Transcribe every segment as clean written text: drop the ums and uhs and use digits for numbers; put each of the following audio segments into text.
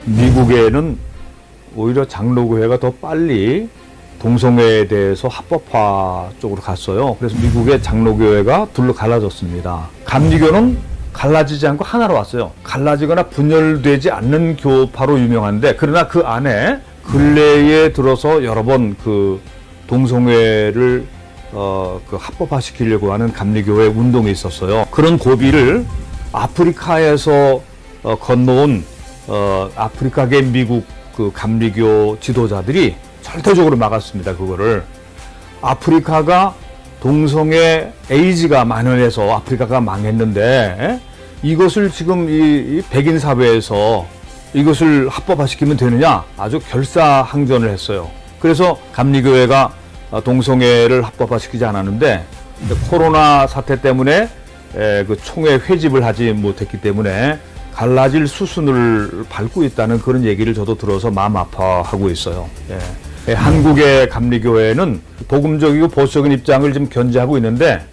미국에는 오히려 장로교회가 더 빨리 동성애에 대해서 합법화 쪽으로 갔어요. 그래서 미국의 장로교회가 둘로 갈라졌습니다. 감리교는 갈라지지 않고 하나로 왔어요. 갈라지거나 분열되지 않는 교파로 유명한데, 그러나 그 안에 근래에 들어서 여러 번 그 동성애를 그 합법화시키려고 하는 감리교회 운동이 있었어요. 그런 고비를 아프리카에서 건너온 아프리카계 미국 그 감리교 지도자들이 절대적으로 막았습니다. 그거를. 아프리카가 동성애 에이즈가 만연해서 아프리카가 망했는데, 이것을 지금 이 백인 사회에서 이것을 합법화시키면 되느냐, 아주 결사항전을 했어요. 그래서 감리교회가 동성애를 합법화시키지 않았는데, 코로나 사태 때문에 그 총회 회집을 하지 못했기 때문에 갈라질 수순을 밟고 있다는 그런 얘기를 저도 들어서 마음 아파하고 있어요. 한국의 감리교회는 복음적이고 보수적인 입장을 지금 견지하고 있는데,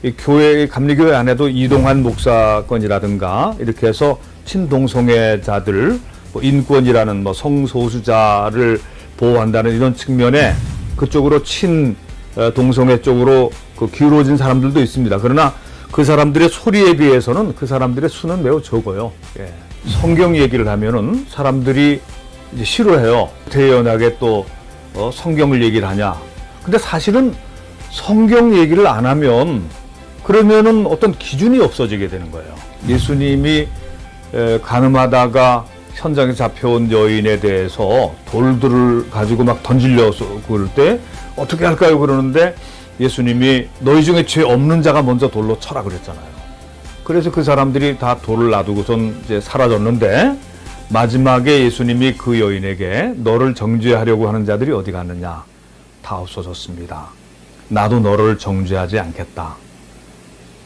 이 교회, 감리교회 안에도 이동환 목사건이라든가 이렇게 해서 친동성애자들, 뭐 인권이라는 뭐 성소수자를 보호한다는 이런 측면에 그쪽으로 친동성애 쪽으로 그 기울어진 사람들도 있습니다. 그러나 그 사람들의 소리에 비해서는 그 사람들의 수는 매우 적어요. 성경 얘기를 하면은 사람들이 이제 싫어해요. 대연하게 또 성경을 얘기를 하냐. 근데 사실은 성경 얘기를 안 하면 그러면은 어떤 기준이 없어지게 되는 거예요. 예수님이 가늠하다가 현장에 잡혀온 여인에 대해서 돌들을 가지고 막 던지려고 그럴 때 어떻게 할까요? 그러는데 예수님이 너희 중에 죄 없는 자가 먼저 돌로 쳐라 그랬잖아요. 그래서 그 사람들이 다 돌을 놔두고선 이제 사라졌는데, 마지막에 예수님이 그 여인에게 너를 정죄하려고 하는 자들이 어디 갔느냐? 다 없어졌습니다. 나도 너를 정죄하지 않겠다.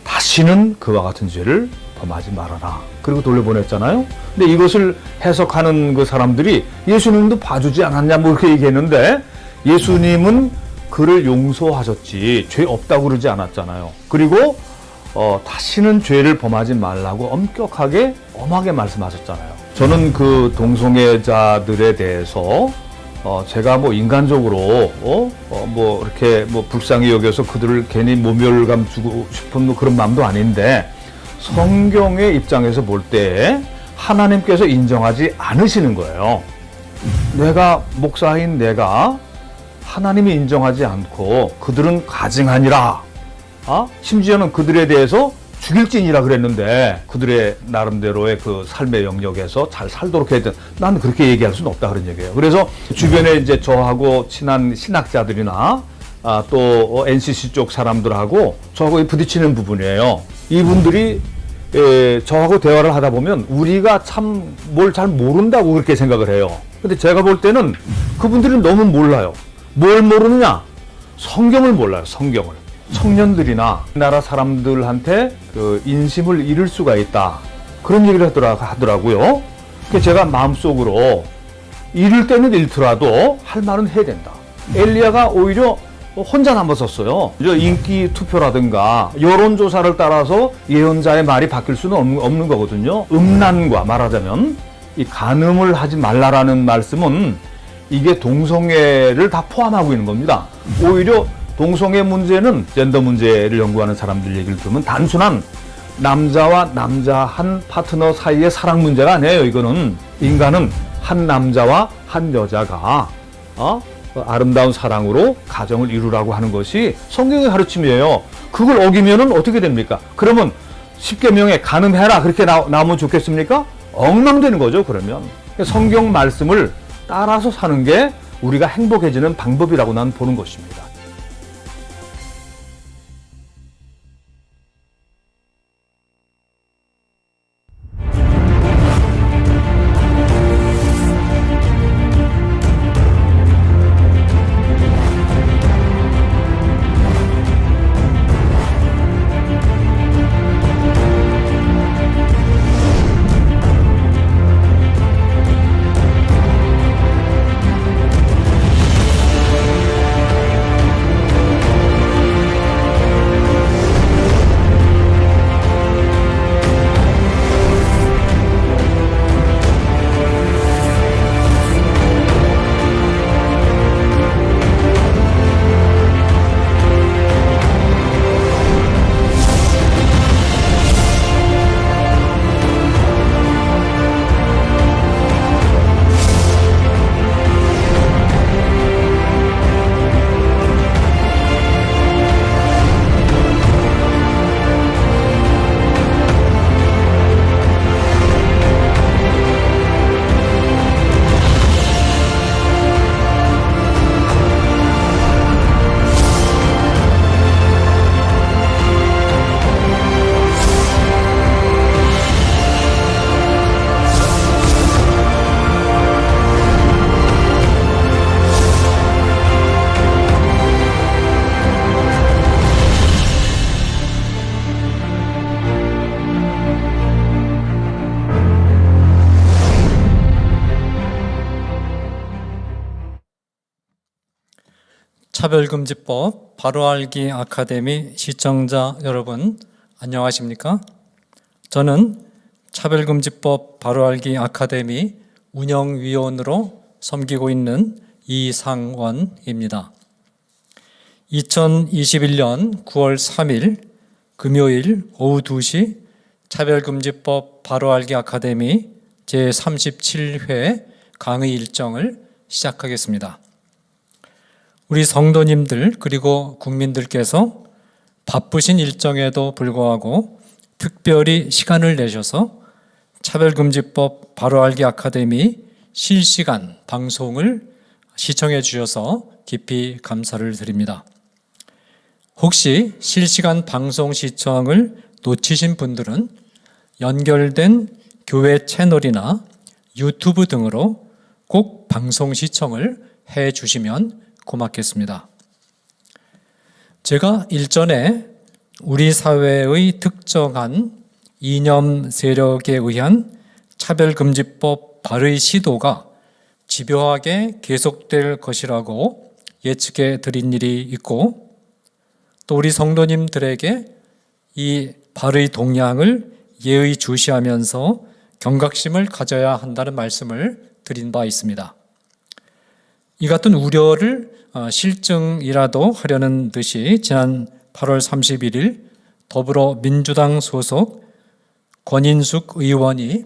다시는 그와 같은 죄를 범하지 말아라. 그리고 돌려보냈잖아요. 근데 이것을 해석하는 그 사람들이 예수님도 봐주지 않았냐 뭐 이렇게 얘기했는데, 예수님은 그를 용서하셨지 죄 없다고 그러지 않았잖아요. 그리고 다시는 죄를 범하지 말라고 엄격하게 엄하게 말씀하셨잖아요. 저는 그 동성애자들에 대해서 제가 뭐 인간적으로 뭐 이렇게 뭐 불쌍히 여겨서 그들을 괜히 모멸감 주고 싶은 뭐 그런 마음도 아닌데, 성경의 입장에서 볼 때 하나님께서 인정하지 않으시는 거예요. 내가 목사인 내가 하나님이 인정하지 않고 그들은 가증하니라, 심지어는 그들에 대해서 죽일진이라 그랬는데, 그들의 나름대로의 그 삶의 영역에서 잘 살도록 해야 돼. 난 그렇게 얘기할 수는 없다 그런 얘기예요. 그래서 주변에 이제 저하고 친한 신학자들이나 또 NCC 쪽 사람들하고 저하고 부딪히는 부분이에요. 이분들이 저하고 대화를 하다 보면 우리가 참 뭘 잘 모른다고 그렇게 생각을 해요. 근데 제가 볼 때는 그분들은 너무 몰라요. 뭘 모르느냐? 성경을 몰라요. 성경을. 청년들이나 나라 사람들한테 그 인심을 잃을 수가 있다. 그런 얘기를 하더라고요. 그래서 제가 마음속으로 잃을 때는 잃더라도 할 말은 해야 된다. 엘리야가 오히려 혼자 남았었어요. 인기 투표라든가 여론조사를 따라서 예언자의 말이 바뀔 수는 없는 거거든요. 음란과 말하자면 이 간음을 하지 말라라는 말씀은 이게 동성애를 다 포함하고 있는 겁니다. 오히려 동성애 문제는 젠더 문제를 연구하는 사람들 얘기를 들으면 단순한 남자와 남자 한 파트너 사이의 사랑 문제가 아니에요. 이거는 인간은 한 남자와 한 여자가 아름다운 사랑으로 가정을 이루라고 하는 것이 성경의 가르침이에요. 그걸 어기면은 어떻게 됩니까? 그러면 10계명에 간음해라 그렇게 나오면 좋겠습니까? 엉망되는 거죠. 그러면 성경 말씀을 따라서 사는 게 우리가 행복해지는 방법이라고 난 보는 것입니다. 차별금지법 바로알기 아카데미 시청자 여러분, 안녕하십니까? 저는 차별금지법 바로알기 아카데미 운영위원으로 섬기고 있는 이상원입니다. 2021년 9월 3일 금요일 오후 2시 차별금지법 바로알기 아카데미 제37회 강의 일정을 시작하겠습니다. 우리 성도님들 그리고 국민들께서 바쁘신 일정에도 불구하고 특별히 시간을 내셔서 차별금지법 바로알기 아카데미 실시간 방송을 시청해 주셔서 깊이 감사를 드립니다. 혹시 실시간 방송 시청을 놓치신 분들은 연결된 교회 채널이나 유튜브 등으로 꼭 방송 시청을 해 주시면 고맙겠습니다. 제가 일전에 우리 사회의 특정한 이념 세력에 의한 차별금지법 발의 시도가 집요하게 계속될 것이라고 예측해 드린 일이 있고, 또 우리 성도님들에게 이 발의 동향을 예의 주시하면서 경각심을 가져야 한다는 말씀을 드린 바 있습니다. 이 같은 우려를 실증이라도 하려는 듯이 지난 8월 31일 더불어민주당 소속 권인숙 의원이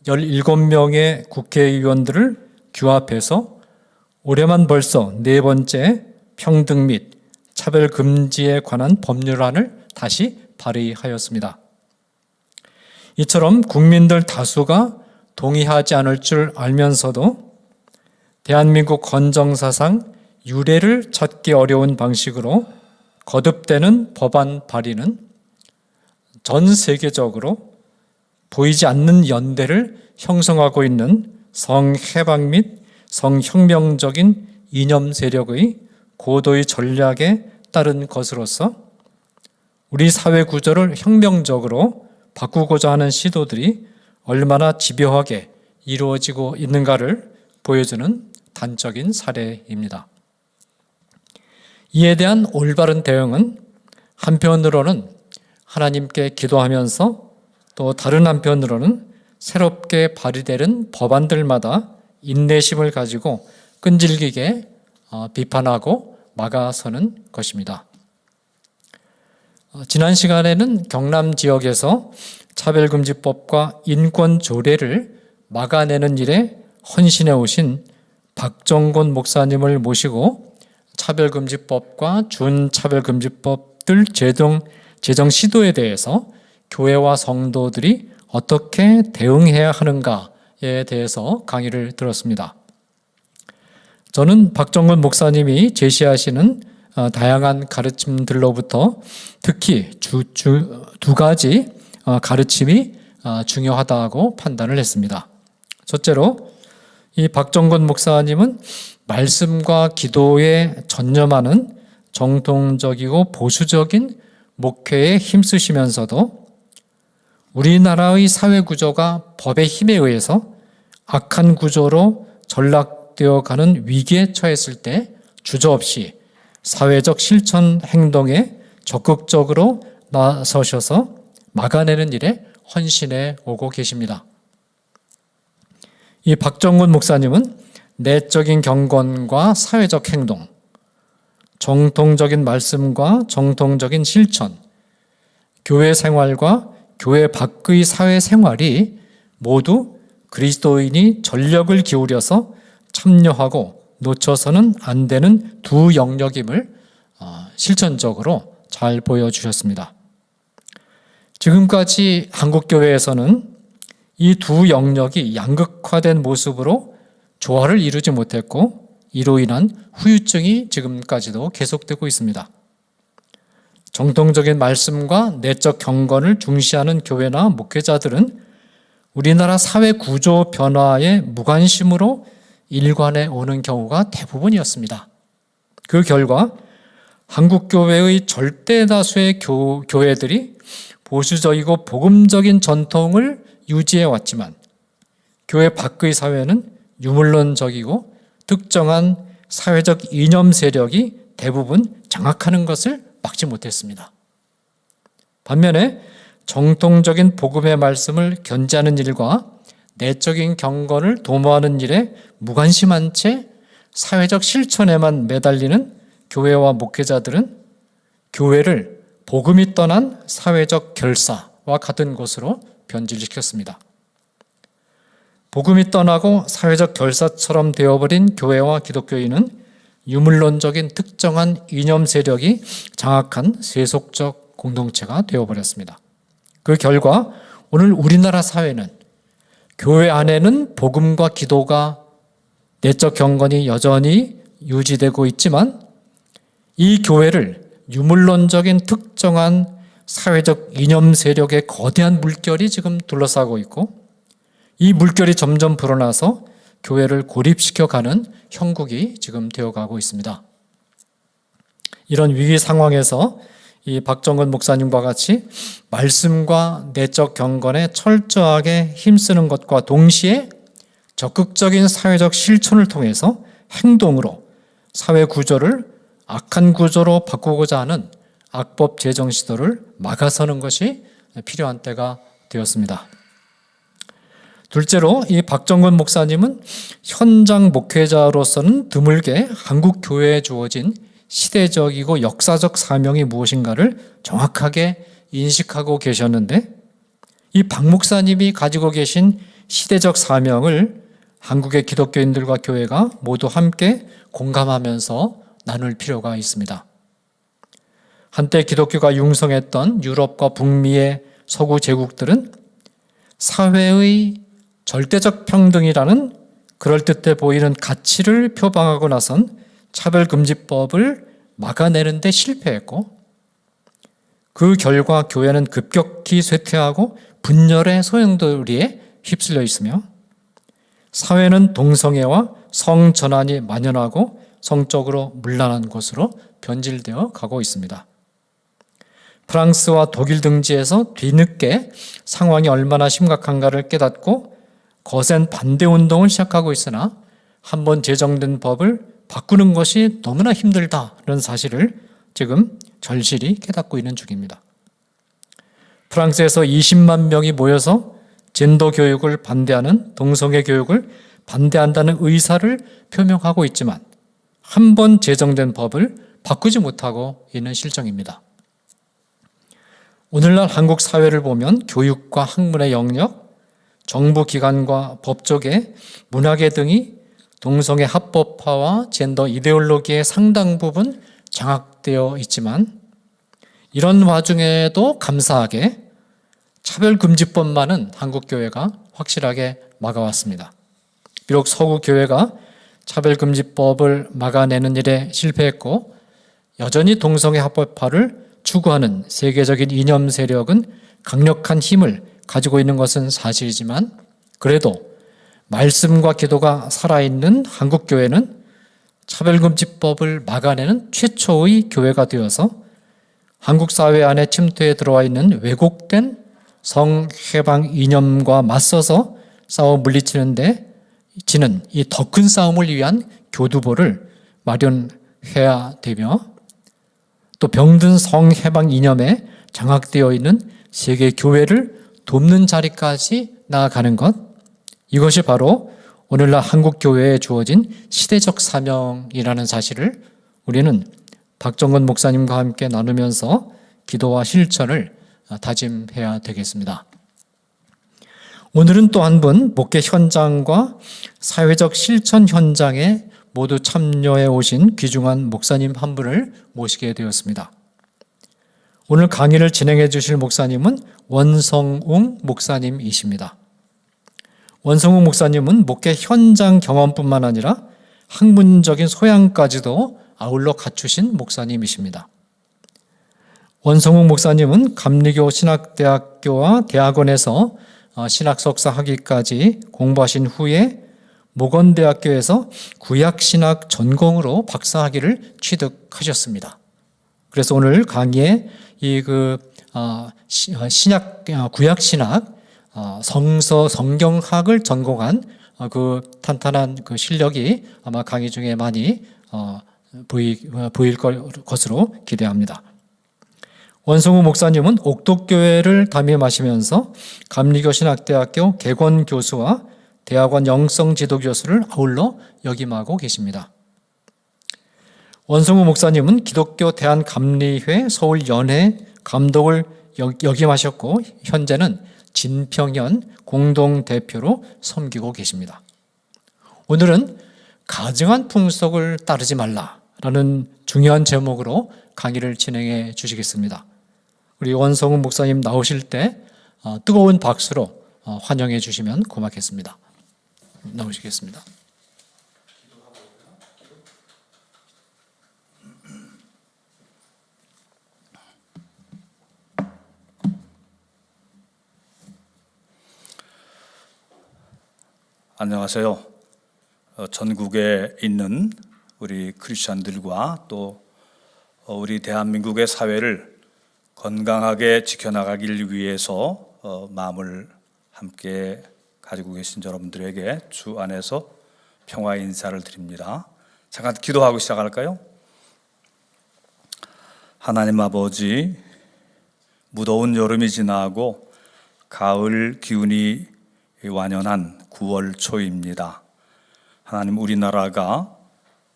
17명의 국회의원들을 규합해서 올해만 벌써 4번째 평등 및 차별 금지에 관한 법률안을 다시 발의하였습니다. 이처럼 국민들 다수가 동의하지 않을 줄 알면서도 대한민국 헌정사상 유례를 찾기 어려운 방식으로 거듭되는 법안 발의는 전 세계적으로 보이지 않는 연대를 형성하고 있는 성해방 및 성혁명적인 이념 세력의 고도의 전략에 따른 것으로서 우리 사회 구조를 혁명적으로 바꾸고자 하는 시도들이 얼마나 집요하게 이루어지고 있는가를 보여주는 단적인 사례입니다. 이에 대한 올바른 대응은 한편으로는 하나님께 기도하면서 또 다른 한편으로는 새롭게 발의되는 법안들마다 인내심을 가지고 끈질기게 비판하고 막아서는 것입니다. 지난 시간에는 경남 지역에서 차별금지법과 인권조례를 막아내는 일에 헌신해 오신 박정곤 목사님을 모시고 차별금지법과 준차별금지법들 제정 시도에 대해서 교회와 성도들이 어떻게 대응해야 하는가에 대해서 강의를 들었습니다. 저는 박정곤 목사님이 제시하시는 다양한 가르침들로부터 특히 두 가지 가르침이 중요하다고 판단을 했습니다. 첫째로 이 박정곤 목사님은 말씀과 기도에 전념하는 정통적이고 보수적인 목회에 힘쓰시면서도 우리나라의 사회 구조가 법의 힘에 의해서 악한 구조로 전락되어 가는 위기에 처했을 때 주저없이 사회적 실천 행동에 적극적으로 나서셔서 막아내는 일에 헌신해 오고 계십니다. 이 박정곤 목사님은 내적인 경건과 사회적 행동, 정통적인 말씀과 정통적인 실천, 교회 생활과 교회 밖의 사회 생활이 모두 그리스도인이 전력을 기울여서 참여하고 놓쳐서는 안 되는 두 영역임을 실천적으로 잘 보여주셨습니다. 지금까지 한국교회에서는 이 두 영역이 양극화된 모습으로 조화를 이루지 못했고 이로 인한 후유증이 지금까지도 계속되고 있습니다. 정통적인 말씀과 내적 경건을 중시하는 교회나 목회자들은 우리나라 사회 구조 변화에 무관심으로 일관해 오는 경우가 대부분이었습니다. 그 결과 한국교회의 절대 다수의 교회들이 보수적이고 복음적인 전통을 유지해 왔지만 교회 밖의 사회는 유물론적이고 특정한 사회적 이념 세력이 대부분 장악하는 것을 막지 못했습니다. 반면에 정통적인 복음의 말씀을 견지하는 일과 내적인 경건을 도모하는 일에 무관심한 채 사회적 실천에만 매달리는 교회와 목회자들은 교회를 복음이 떠난 사회적 결사와 같은 것으로 변질시켰습니다. 복음이 떠나고 사회적 결사처럼 되어버린 교회와 기독교인은 유물론적인 특정한 이념 세력이 장악한 세속적 공동체가 되어버렸습니다. 그 결과 오늘 우리나라 사회는 교회 안에는 복음과 기도가 내적 경건이 여전히 유지되고 있지만 이 교회를 유물론적인 특정한 사회적 이념 세력의 거대한 물결이 지금 둘러싸고 있고 이 물결이 점점 불어나서 교회를 고립시켜가는 형국이 지금 되어가고 있습니다. 이런 위기 상황에서 이 박정근 목사님과 같이 말씀과 내적 경건에 철저하게 힘쓰는 것과 동시에 적극적인 사회적 실천을 통해서 행동으로 사회 구조를 악한 구조로 바꾸고자 하는 악법 제정 시도를 막아서는 것이 필요한 때가 되었습니다. 둘째로 이 박정근 목사님은 현장 목회자로서는 드물게 한국 교회에 주어진 시대적이고 역사적 사명이 무엇인가를 정확하게 인식하고 계셨는데 이 박 목사님이 가지고 계신 시대적 사명을 한국의 기독교인들과 교회가 모두 함께 공감하면서 나눌 필요가 있습니다. 한때 기독교가 융성했던 유럽과 북미의 서구 제국들은 사회의 절대적 평등이라는 그럴듯해 보이는 가치를 표방하고 나선 차별금지법을 막아내는 데 실패했고 그 결과 교회는 급격히 쇠퇴하고 분열의 소용돌이에 휩쓸려 있으며 사회는 동성애와 성전환이 만연하고 성적으로 문란한 곳으로 변질되어 가고 있습니다. 프랑스와 독일 등지에서 뒤늦게 상황이 얼마나 심각한가를 깨닫고 거센 반대 운동을 시작하고 있으나 한번 제정된 법을 바꾸는 것이 너무나 힘들다는 사실을 지금 절실히 깨닫고 있는 중입니다. 프랑스에서 20만 명이 모여서 젠더 교육을 반대하는 동성애 교육을 반대한다는 의사를 표명하고 있지만 한 번 제정된 법을 바꾸지 못하고 있는 실정입니다. 오늘날 한국 사회를 보면 교육과 학문의 영역, 정부 기관과 법조계, 문화계 등이 동성애 합법화와 젠더 이데올로기의 상당 부분 장악되어 있지만 이런 와중에도 감사하게 차별금지법만은 한국교회가 확실하게 막아왔습니다. 비록 서구교회가 차별금지법을 막아내는 일에 실패했고 여전히 동성애 합법화를 추구하는 세계적인 이념 세력은 강력한 힘을 가지고 있는 것은 사실이지만 그래도 말씀과 기도가 살아있는 한국교회는 차별금지법을 막아내는 최초의 교회가 되어서 한국 사회 안에 침투해 들어와 있는 왜곡된 성해방 이념과 맞서서 싸워 물리치는데 지는 이 더 큰 싸움을 위한 교두보를 마련해야 되며 또 병든 성해방 이념에 장악되어 있는 세계 교회를 돕는 자리까지 나아가는 것, 이것이 바로 오늘날 한국 교회에 주어진 시대적 사명이라는 사실을 우리는 박정근 목사님과 함께 나누면서 기도와 실천을 다짐해야 되겠습니다. 오늘은 또 한 분 목회 현장과 사회적 실천 현장에 모두 참여해 오신 귀중한 목사님 한 분을 모시게 되었습니다. 오늘 강의를 진행해 주실 목사님은 원성웅 목사님이십니다. 원성웅 목사님은 목회 현장 경험뿐만 아니라 학문적인 소양까지도 아울러 갖추신 목사님이십니다. 원성웅 목사님은 감리교 신학대학교와 대학원에서 신학 석사 학위까지 공부하신 후에 모건대학교에서 구약신학 전공으로 박사학위를 취득하셨습니다. 그래서 오늘 강의에 구약신학, 성경학을 전공한 그 탄탄한 그 실력이 아마 강의 중에 많이 보일 것으로 기대합니다. 원성우 목사님은 옥독교회를 담임하시면서 감리교신학대학교 개건교수와 대학원 영성지도교수를 아울러 역임하고 계십니다. 원성우 목사님은 기독교 대한감리회 서울연회 감독을 역임하셨고 현재는 진평현 공동대표로 섬기고 계십니다. 오늘은 가증한 풍속을 따르지 말라라는 중요한 제목으로 강의를 진행해 주시겠습니다. 우리 원성우 목사님 나오실 때 뜨거운 박수로 환영해 주시면 고맙겠습니다. 나오시겠습니다. 안녕하세요. 전국에 있는 우리 크리스천들과 또 우리 대한민국의 사회를 건강하게 지켜나가길 위해서 마음을 함께 가지고 계신 여러분들에게 주 안에서 평화의 인사를 드립니다. 잠깐 기도하고 시작할까요? 하나님 아버지, 무더운 여름이 지나고 가을 기운이 완연한 9월 초입니다. 하나님, 우리나라가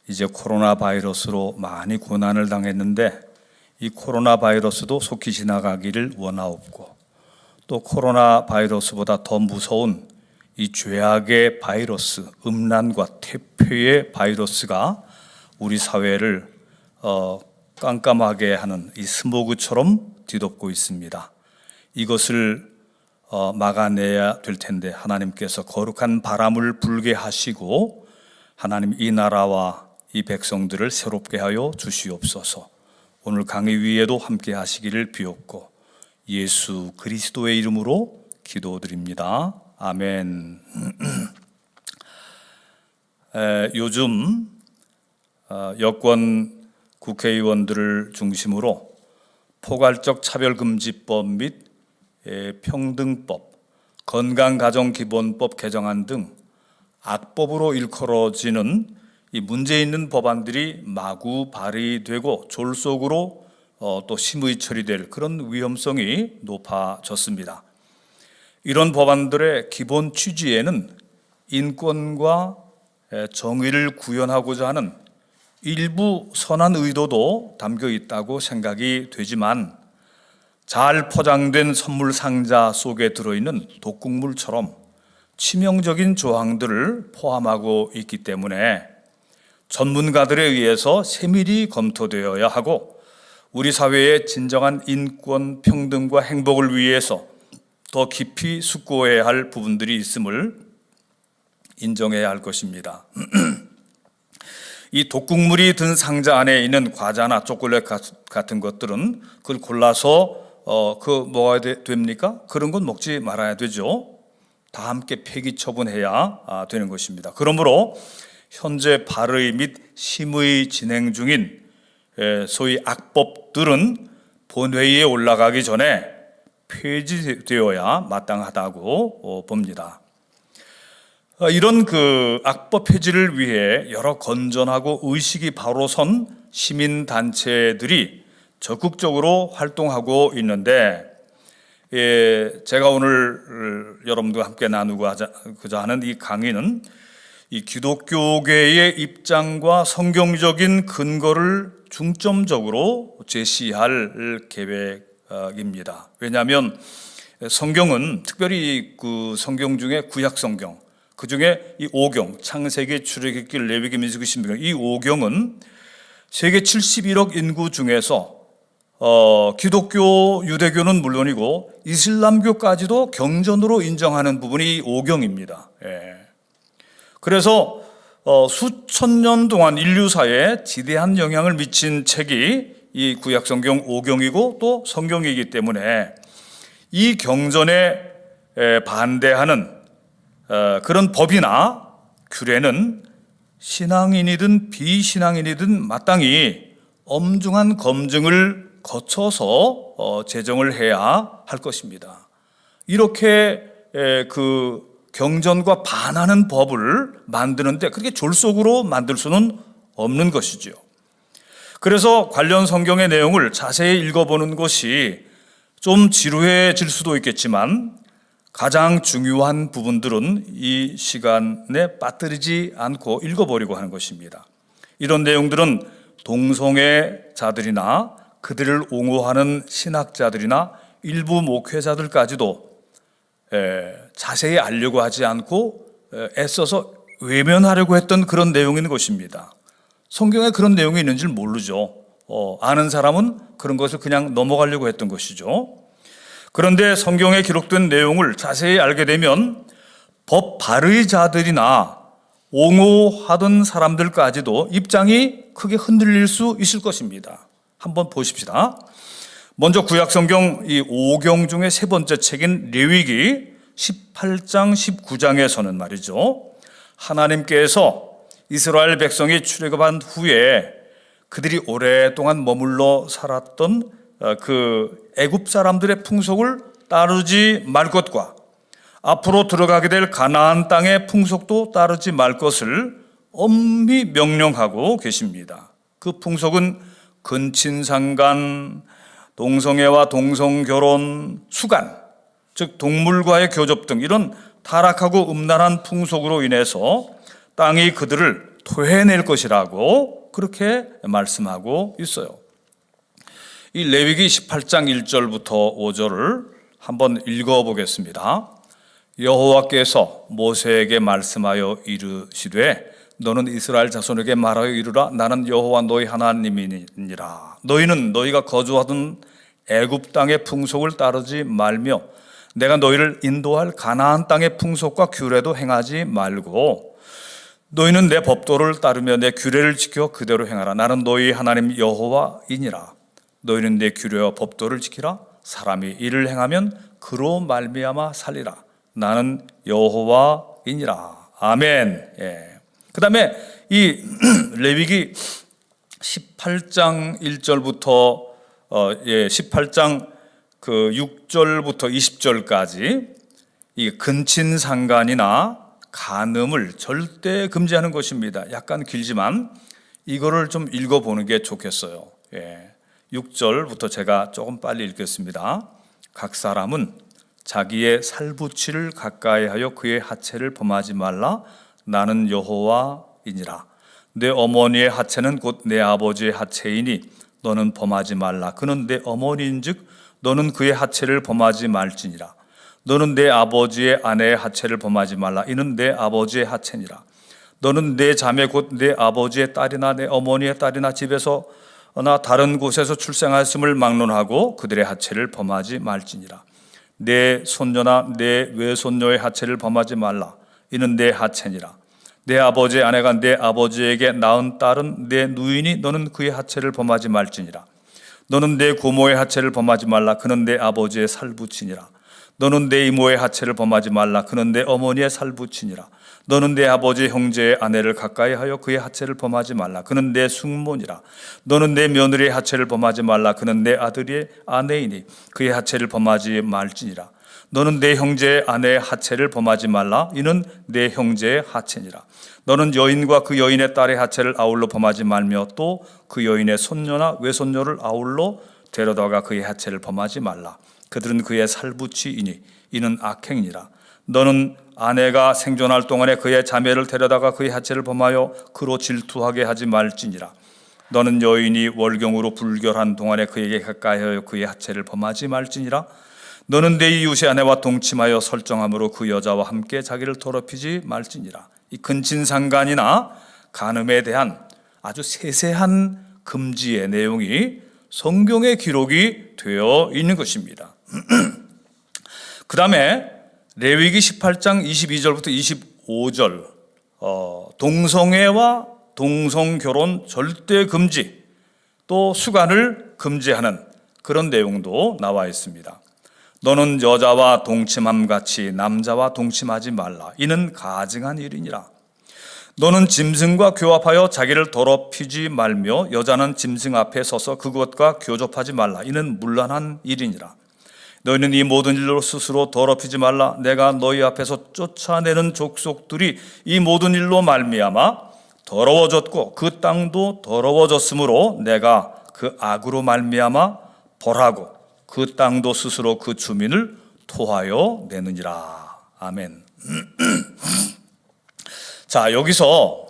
이제 코로나 바이러스로 많이 고난을 당했는데 이 코로나 바이러스도 속히 지나가기를 원하옵고 또 코로나 바이러스보다 더 무서운 이 죄악의 바이러스, 음란과 퇴폐의 바이러스가 우리 사회를 깜깜하게 하는 이 스모그처럼 뒤덮고 있습니다. 이것을 막아내야 될 텐데 하나님께서 거룩한 바람을 불게 하시고 하나님 이 나라와 이 백성들을 새롭게 하여 주시옵소서. 오늘 강의 위에도 함께 하시기를 비옵고 예수 그리스도의 이름으로 기도드립니다. 아멘. 요즘 여권 국회의원들을 중심으로 포괄적 차별금지법 및 평등법, 건강가정기본법 개정안 등 악법으로 일컬어지는 이 문제 있는 법안들이 마구 발의되고 졸속으로 또 심의 처리될 그런 위험성이 높아졌습니다. 이런 법안들의 기본 취지에는 인권과 정의를 구현하고자 하는 일부 선한 의도도 담겨 있다고 생각이 되지만 잘 포장된 선물 상자 속에 들어있는 독극물처럼 치명적인 조항들을 포함하고 있기 때문에 전문가들에 의해서 세밀히 검토되어야 하고 우리 사회의 진정한 인권, 평등과 행복을 위해서 더 깊이 숙고해야 할 부분들이 있음을 인정해야 할 것입니다. 이 독극물이 든 상자 안에 있는 과자나 초콜릿 같은 것들은 그걸 골라서 뭐가 됩니까? 그런 건 먹지 말아야 되죠. 다 함께 폐기 처분해야 되는 것입니다. 그러므로 현재 발의 및 심의 진행 중인 소위 악법들은 본회의에 올라가기 전에 폐지되어야 마땅하다고 봅니다. 이런 그 악법 폐지를 위해 여러 건전하고 의식이 바로 선 시민단체들이 적극적으로 활동하고 있는데 제가 오늘 여러분들과 함께 나누고자 하는 이 강의는 이 기독교계의 입장과 성경적인 근거를 중점적으로 제시할 계획입니다. 왜냐하면 성경은 특별히 그 성경 중에 구약 성경, 그 중에 이 5경, 창세기, 출애굽기, 레위기, 민수기, 신명기, 이 5경은 세계 71억 인구 중에서 기독교, 유대교는 물론이고 이슬람교까지도 경전으로 인정하는 부분이 5경입니다. 그래서 수천 년 동안 인류사에 지대한 영향을 미친 책이 이 구약성경 5경이고 또 성경이기 때문에 이 경전에 반대하는 그런 법이나 규례는 신앙인이든 비신앙인이든 마땅히 엄중한 검증을 거쳐서 제정을 해야 할 것입니다. 이렇게 그 경전과 반하는 법을 만드는데 그렇게 졸속으로 만들 수는 없는 것이죠. 그래서 관련 성경의 내용을 자세히 읽어보는 것이 좀 지루해질 수도 있겠지만 가장 중요한 부분들은 이 시간에 빠뜨리지 않고 읽어보려고 하는 것입니다. 이런 내용들은 동성애자들이나 그들을 옹호하는 신학자들이나 일부 목회자들까지도 자세히 알려고 하지 않고 애써서 외면하려고 했던 그런 내용인 것입니다. 성경에 그런 내용이 있는 줄 모르죠. 아는 사람은 그런 것을 그냥 넘어가려고 했던 것이죠. 그런데 성경에 기록된 내용을 자세히 알게 되면 법 발의자들이나 옹호하던 사람들까지도 입장이 크게 흔들릴 수 있을 것입니다. 한번 보십시다. 먼저 구약성경 이 5경 중에 세 번째 책인 레위기 18장 19장에서는 말이죠, 하나님께서 이스라엘 백성이 출애굽한 후에 그들이 오랫동안 머물러 살았던 그 애굽 사람들의 풍속을 따르지 말 것과 앞으로 들어가게 될 가나안 땅의 풍속도 따르지 말 것을 엄히 명령하고 계십니다. 그 풍속은 근친상간, 동성애와 동성결혼, 수간, 즉 동물과의 교접 등 이런 타락하고 음란한 풍속으로 인해서 땅이 그들을 토해낼 것이라고 그렇게 말씀하고 있어요. 이 레위기 18장 1절부터 5절을 한번 읽어보겠습니다. 여호와께서 모세에게 말씀하여 이르시되 너는 이스라엘 자손에게 말하여 이르라. 나는 여호와 너희 하나님이니라. 너희는 너희가 거주하던 애굽 땅의 풍속을 따르지 말며 내가 너희를 인도할 가나안 땅의 풍속과 규례도 행하지 말고 너희는 내 법도를 따르며 내 규례를 지켜 그대로 행하라. 나는 너희 하나님 여호와이니라. 너희는 내 규례와 법도를 지키라. 사람이 이를 행하면 그로 말미암아 살리라. 나는 여호와이니라. 아멘. 그 다음에 이 레위기 18장 1절부터 18장 그 6절부터 20절까지 이 근친상간이나 간음을 절대 금지하는 것입니다. 약간 길지만 이거를 좀 읽어보는 게 좋겠어요. 6절부터 제가 조금 빨리 읽겠습니다. 각 사람은 자기의 살부치를 가까이하여 그의 하체를 범하지 말라. 나는 여호와이니라. 내 어머니의 하체는 곧 내 아버지의 하체이니 너는 범하지 말라. 그는 내 어머니인즉 너는 그의 하체를 범하지 말지니라. 너는 내 아버지의 아내의 하체를 범하지 말라. 이는 내 아버지의 하체니라. 너는 내 자매 곧 내 아버지의 딸이나 내 어머니의 딸이나 집에서나 다른 곳에서 출생하였음을 막론하고 그들의 하체를 범하지 말지니라. 내 손녀나 내 외손녀의 하체를 범하지 말라. 이는 내 하체니라. 내 아버지의 아내가 내 아버지에게 낳은 딸은 내 누이니 너는 그의 하체를 범하지 말지니라. 너는 내 고모의 하체를 범하지 말라. 그는 내 아버지의 살부치니라. 너는 내 이모의 하체를 범하지 말라. 그는 내 어머니의 살부치니라. 너는 내 아버지의 형제의 아내를 가까이 하여 그의 하체를 범하지 말라. 그는 내 숙모니라. 너는 내 며느리의 하체를 범하지 말라. 그는 내 아들의 아내이니 그의 하체를 범하지 말지니라. 너는 내 형제의 아내의 하체를 범하지 말라. 이는 내 형제의 하체니라. 너는 여인과 그 여인의 딸의 하체를 아울러 범하지 말며 또 그 여인의 손녀나 외손녀를 아울러 데려다가 그의 하체를 범하지 말라. 그들은 그의 살부치이니 이는 악행이니라. 너는 아내가 생존할 동안에 그의 자매를 데려다가 그의 하체를 범하여 그로 질투하게 하지 말지니라. 너는 여인이 월경으로 불결한 동안에 그에게 가까이하여 그의 하체를 범하지 말지니라. 너는 내 이웃의 아내와 동침하여 설정함으로 그 여자와 함께 자기를 더럽히지 말지니라. 이 근친상간이나 간음에 대한 아주 세세한 금지의 내용이 성경에 기록이 되어 있는 것입니다. 그 다음에 레위기 18장 22절부터 25절 동성애와 동성결혼 절대 금지, 또 수간을 금지하는 그런 내용도 나와 있습니다. 너는 여자와 동침함 같이 남자와 동침하지 말라. 이는 가증한 일이니라. 너는 짐승과 교합하여 자기를 더럽히지 말며 여자는 짐승 앞에 서서 그것과 교접하지 말라. 이는 문란한 일이니라. 너희는 이 모든 일로 스스로 더럽히지 말라. 내가 너희 앞에서 쫓아내는 족속들이 이 모든 일로 말미암아 더러워졌고 그 땅도 더러워졌으므로 내가 그 악으로 말미암아 벌하고 그 땅도 스스로 그 주민을 토하여 내느니라. 아멘. 자, 여기서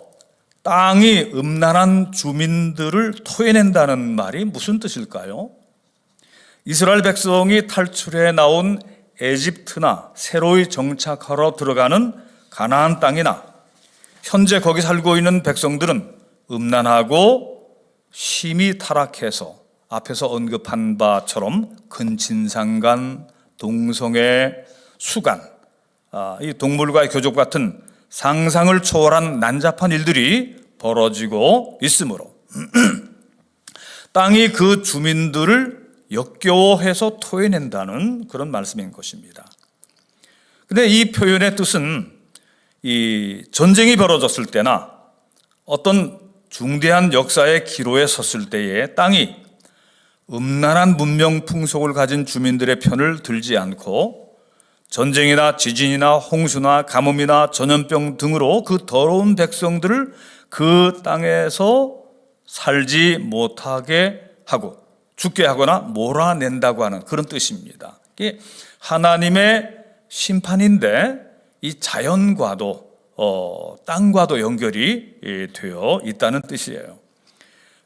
땅이 음란한 주민들을 토해낸다는 말이 무슨 뜻일까요? 이스라엘 백성이 탈출해 나온 에집트나 새로이 정착하러 들어가는 가나안 땅이나 현재 거기 살고 있는 백성들은 음란하고 심히 타락해서 앞에서 언급한 바처럼 근친상간, 동성애, 수간, 이 동물과의 교접 같은 상상을 초월한 난잡한 일들이 벌어지고 있으므로 땅이 그 주민들을 역겨워해서 토해낸다는 그런 말씀인 것입니다. 근데 이 표현의 뜻은 이 전쟁이 벌어졌을 때나 어떤 중대한 역사의 기로에 섰을 때에 땅이 음란한 문명 풍속을 가진 주민들의 편을 들지 않고 전쟁이나 지진이나 홍수나 가뭄이나 전염병 등으로 그 더러운 백성들을 그 땅에서 살지 못하게 하고 죽게 하거나 몰아낸다고 하는 그런 뜻입니다. 이게 하나님의 심판인데 이 자연과도 땅과도 연결이 되어 있다는 뜻이에요.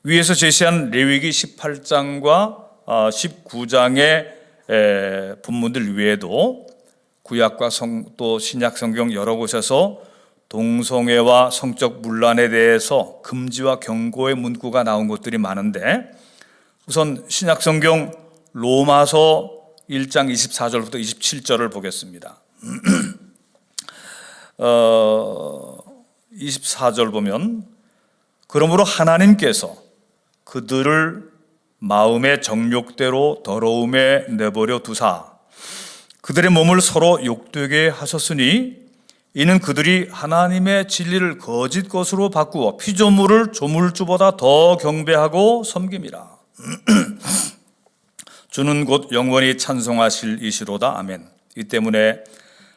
위에서 제시한 레위기 18장과 19장의 본문들 외에도 구약과 또 신약 성경 여러 곳에서 동성애와 성적 문란에 대해서 금지와 경고의 문구가 나온 것들이 많은데, 우선 신약 성경 로마서 1장 24절부터 27절을 보겠습니다. 24절 보면, 그러므로 하나님께서 그들을 마음의 정욕대로 더러움에 내버려 두사 그들의 몸을 서로 욕되게 하셨으니 이는 그들이 하나님의 진리를 거짓 것으로 바꾸어 피조물을 조물주보다 더 경배하고 섬김이라. 주는 곧 영원히 찬송하실 이시로다. 아멘. 이 때문에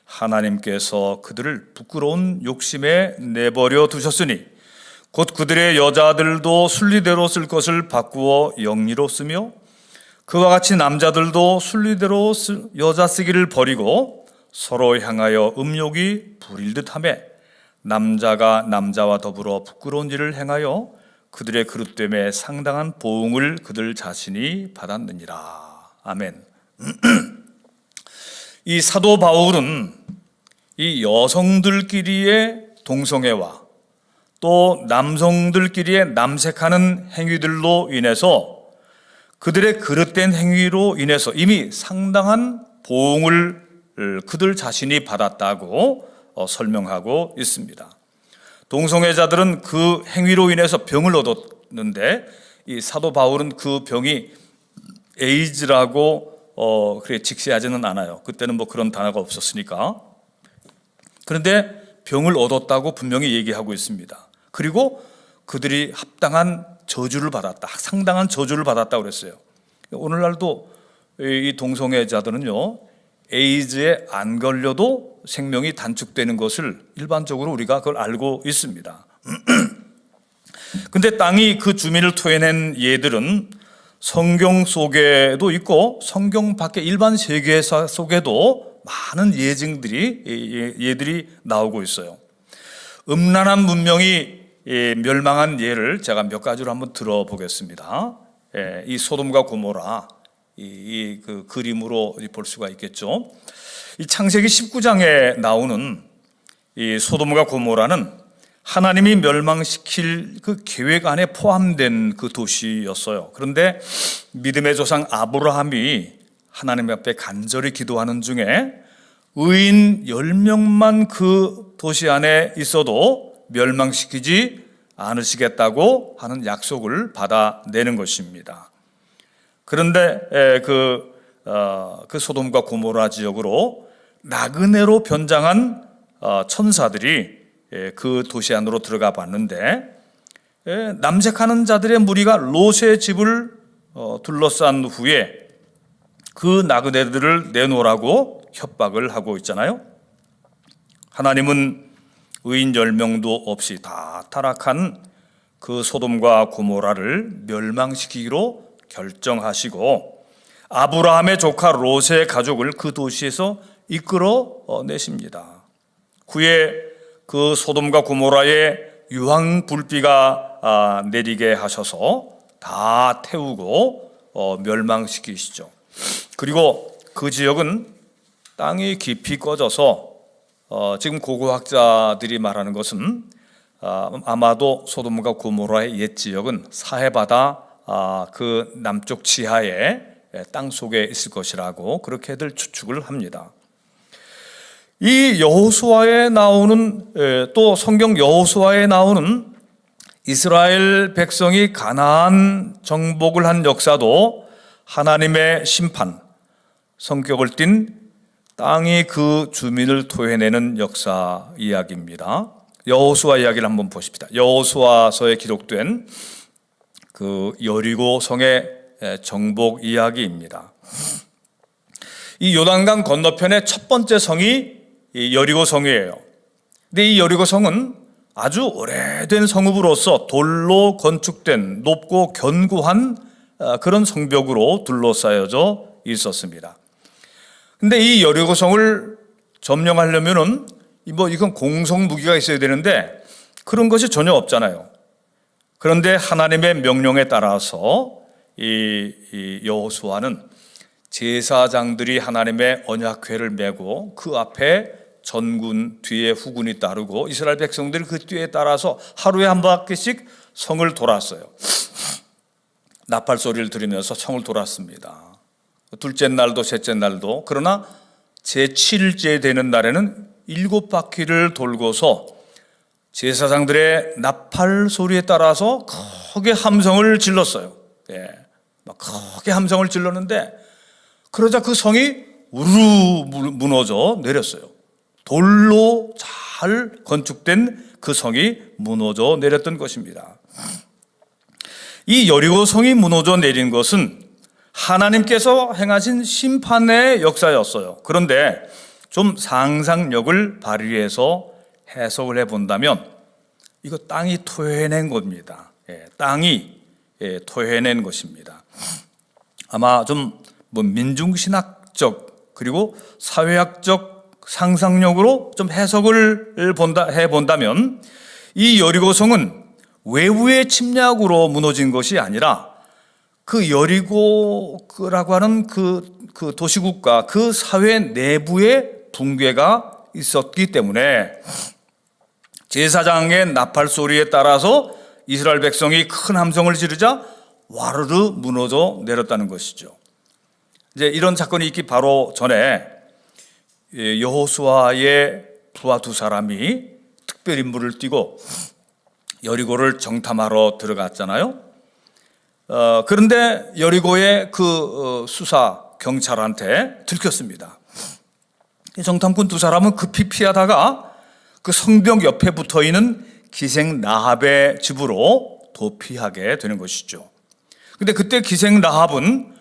하나님께서 그들을 부끄러운 욕심에 내버려 두셨으니 곧 그들의 여자들도 순리대로 쓸 것을 바꾸어 영리로 쓰며 그와 같이 남자들도 순리대로 여자 쓰기를 버리고 서로 향하여 음욕이 부릴 듯하며 남자가 남자와 더불어 부끄러운 일을 행하여 그들의 그릇됨에 상당한 보응을 그들 자신이 받았느니라. 아멘. 이 사도 바울은 이 여성들끼리의 동성애와 또 남성들끼리의 남색하는 행위들로 인해서 그들의 그릇된 행위로 인해서 이미 상당한 보응을 그들 자신이 받았다고 설명하고 있습니다. 동성애자들은 그 행위로 인해서 병을 얻었는데 이 사도 바울은 그 병이 에이즈라고 그렇게 직시하지는 않아요. 그때는 뭐 그런 단어가 없었으니까. 그런데 병을 얻었다고 분명히 얘기하고 있습니다. 그리고 그들이 합당한 저주를 받았다, 상당한 저주를 받았다고 그랬어요. 오늘날도 이 동성애자들은요, 에이즈에 안 걸려도 생명이 단축되는 것을 일반적으로 우리가 그걸 알고 있습니다. 근데 땅이 그 주민을 토해낸 예들은 성경 속에도 있고 성경 밖의 일반 세계사 속에도 많은 예들이 나오고 있어요. 음란한 문명이 멸망한 예를 제가 몇 가지로 한번 들어보겠습니다. 이 소돔과 고모라, 그 그림으로 볼 수가 있겠죠. 이 창세기 19장에 나오는 이 소돔과 고모라는 하나님이 멸망시킬 그 계획 안에 포함된 그 도시였어요. 그런데 믿음의 조상 아브라함이 하나님 앞에 간절히 기도하는 중에 의인 10명만 그 도시 안에 있어도 멸망시키지 않으시겠다고 하는 약속을 받아내는 것입니다. 그런데 그 소돔과 고모라 지역으로 나그네로 변장한 천사들이 그 도시 안으로 들어가 봤는데 남색하는 자들의 무리가 롯의 집을 둘러싼 후에 그 나그네들을 내놓으라고 협박을 하고 있잖아요. 하나님은 의인 10명도 없이 다 타락한 그 소돔과 고모라를 멸망시키기로 결정하시고 아브라함의 조카 롯의 가족을 그 도시에서 이끌어 내십니다. 후에 그 소돔과 고모라에 유황 불비가 내리게 하셔서 다 태우고 멸망시키시죠. 그리고 그 지역은 땅이 깊이 꺼져서 지금 고고학자들이 말하는 것은 아마도 소돔과 고모라의 옛 지역은 사해바다 그 남쪽 지하에 땅 속에 있을 것이라고 그렇게들 추측을 합니다. 이 여호수아에 나오는 또 성경 여호수아에 나오는 이스라엘 백성이 가나안 정복을 한 역사도 하나님의 심판, 성격을 띤 땅이 그 주민을 토해내는 역사 이야기입니다. 여호수아 이야기를 한번 보십시다. 여호수아서에 기록된 그 여리고 성의 정복 이야기입니다. 이 요단강 건너편의 첫 번째 성이 이 여리고 성이에요. 근데 이 여리고 성은 아주 오래된 성읍으로서 돌로 건축된 높고 견고한 그런 성벽으로 둘러싸여져 있었습니다. 근데 이 여리고 성을 점령하려면은 이건 공성 무기가 있어야 되는데 그런 것이 전혀 없잖아요. 그런데 하나님의 명령에 따라서 이 여호수아는 제사장들이 하나님의 언약궤를 메고 그 앞에 전군 뒤에 후군이 따르고 이스라엘 백성들이 그 뒤에 따라서 하루에 한 바퀴씩 성을 돌았어요. 나팔 소리를 들으면서 성을 돌았습니다. 둘째 날도 셋째 날도. 그러나 제7일째 되는 날에는 7바퀴를 돌고서 제사장들의 나팔 소리에 따라서 크게 함성을 질렀어요. 막 크게 함성을 질렀는데 그러자 그 성이 우르르 무너져 내렸어요. 돌로 잘 건축된 그 성이 무너져 내렸던 것입니다. 이 여리고 성이 무너져 내린 것은 하나님께서 행하신 심판의 역사였어요. 그런데 좀 상상력을 발휘해서 해석을 해본다면 이거 땅이 토해낸 겁니다. 땅이 토해낸 것입니다. 아마 좀 민중신학적 그리고 사회학적 상상력으로 좀 해석을 해본다면 이 여리고성은 외부의 침략으로 무너진 것이 아니라 그 여리고라고 하는 그 도시국가 그 사회 내부에 붕괴가 있었기 때문에 제사장의 나팔 소리에 따라서 이스라엘 백성이 큰 함성을 지르자 와르르 무너져 내렸다는 것이죠. 이제 이런 사건이 있기 바로 전에 여호수아의 부하 두 사람이 특별 임무를 띠고 여리고를 정탐하러 들어갔잖아요. 그런데 여리고의 그 수사 경찰한테 들켰습니다. 정탐꾼 두 사람은 급히 피하다가 그 성벽 옆에 붙어 있는 기생 라합의 집으로 도피하게 되는 것이죠. 근데 그때 기생 라합은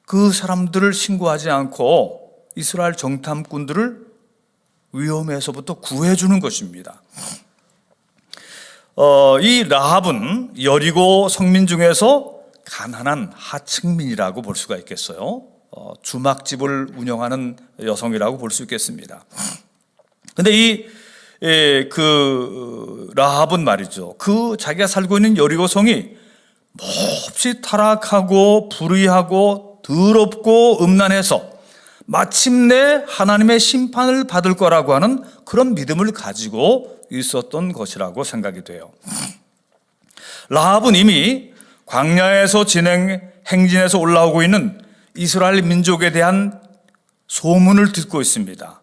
그 사람들을 신고하지 않고 이스라엘 정탐꾼들을 위험에서부터 구해주는 것입니다. 이 라합은 여리고 성민 중에서 가난한 하층민이라고 볼 수가 있겠어요. 주막집을 운영하는 여성이라고 볼 수 있겠습니다. 근데 그 라합은 말이죠. 그 자기가 살고 있는 여리고 성이 몹시 타락하고 불의하고 더럽고 음란해서 마침내 하나님의 심판을 받을 거라고 하는 그런 믿음을 가지고 있었던 것이라고 생각이 돼요. 라합은 이미 광야에서 행진해서 올라오고 있는 이스라엘 민족에 대한 소문을 듣고 있습니다.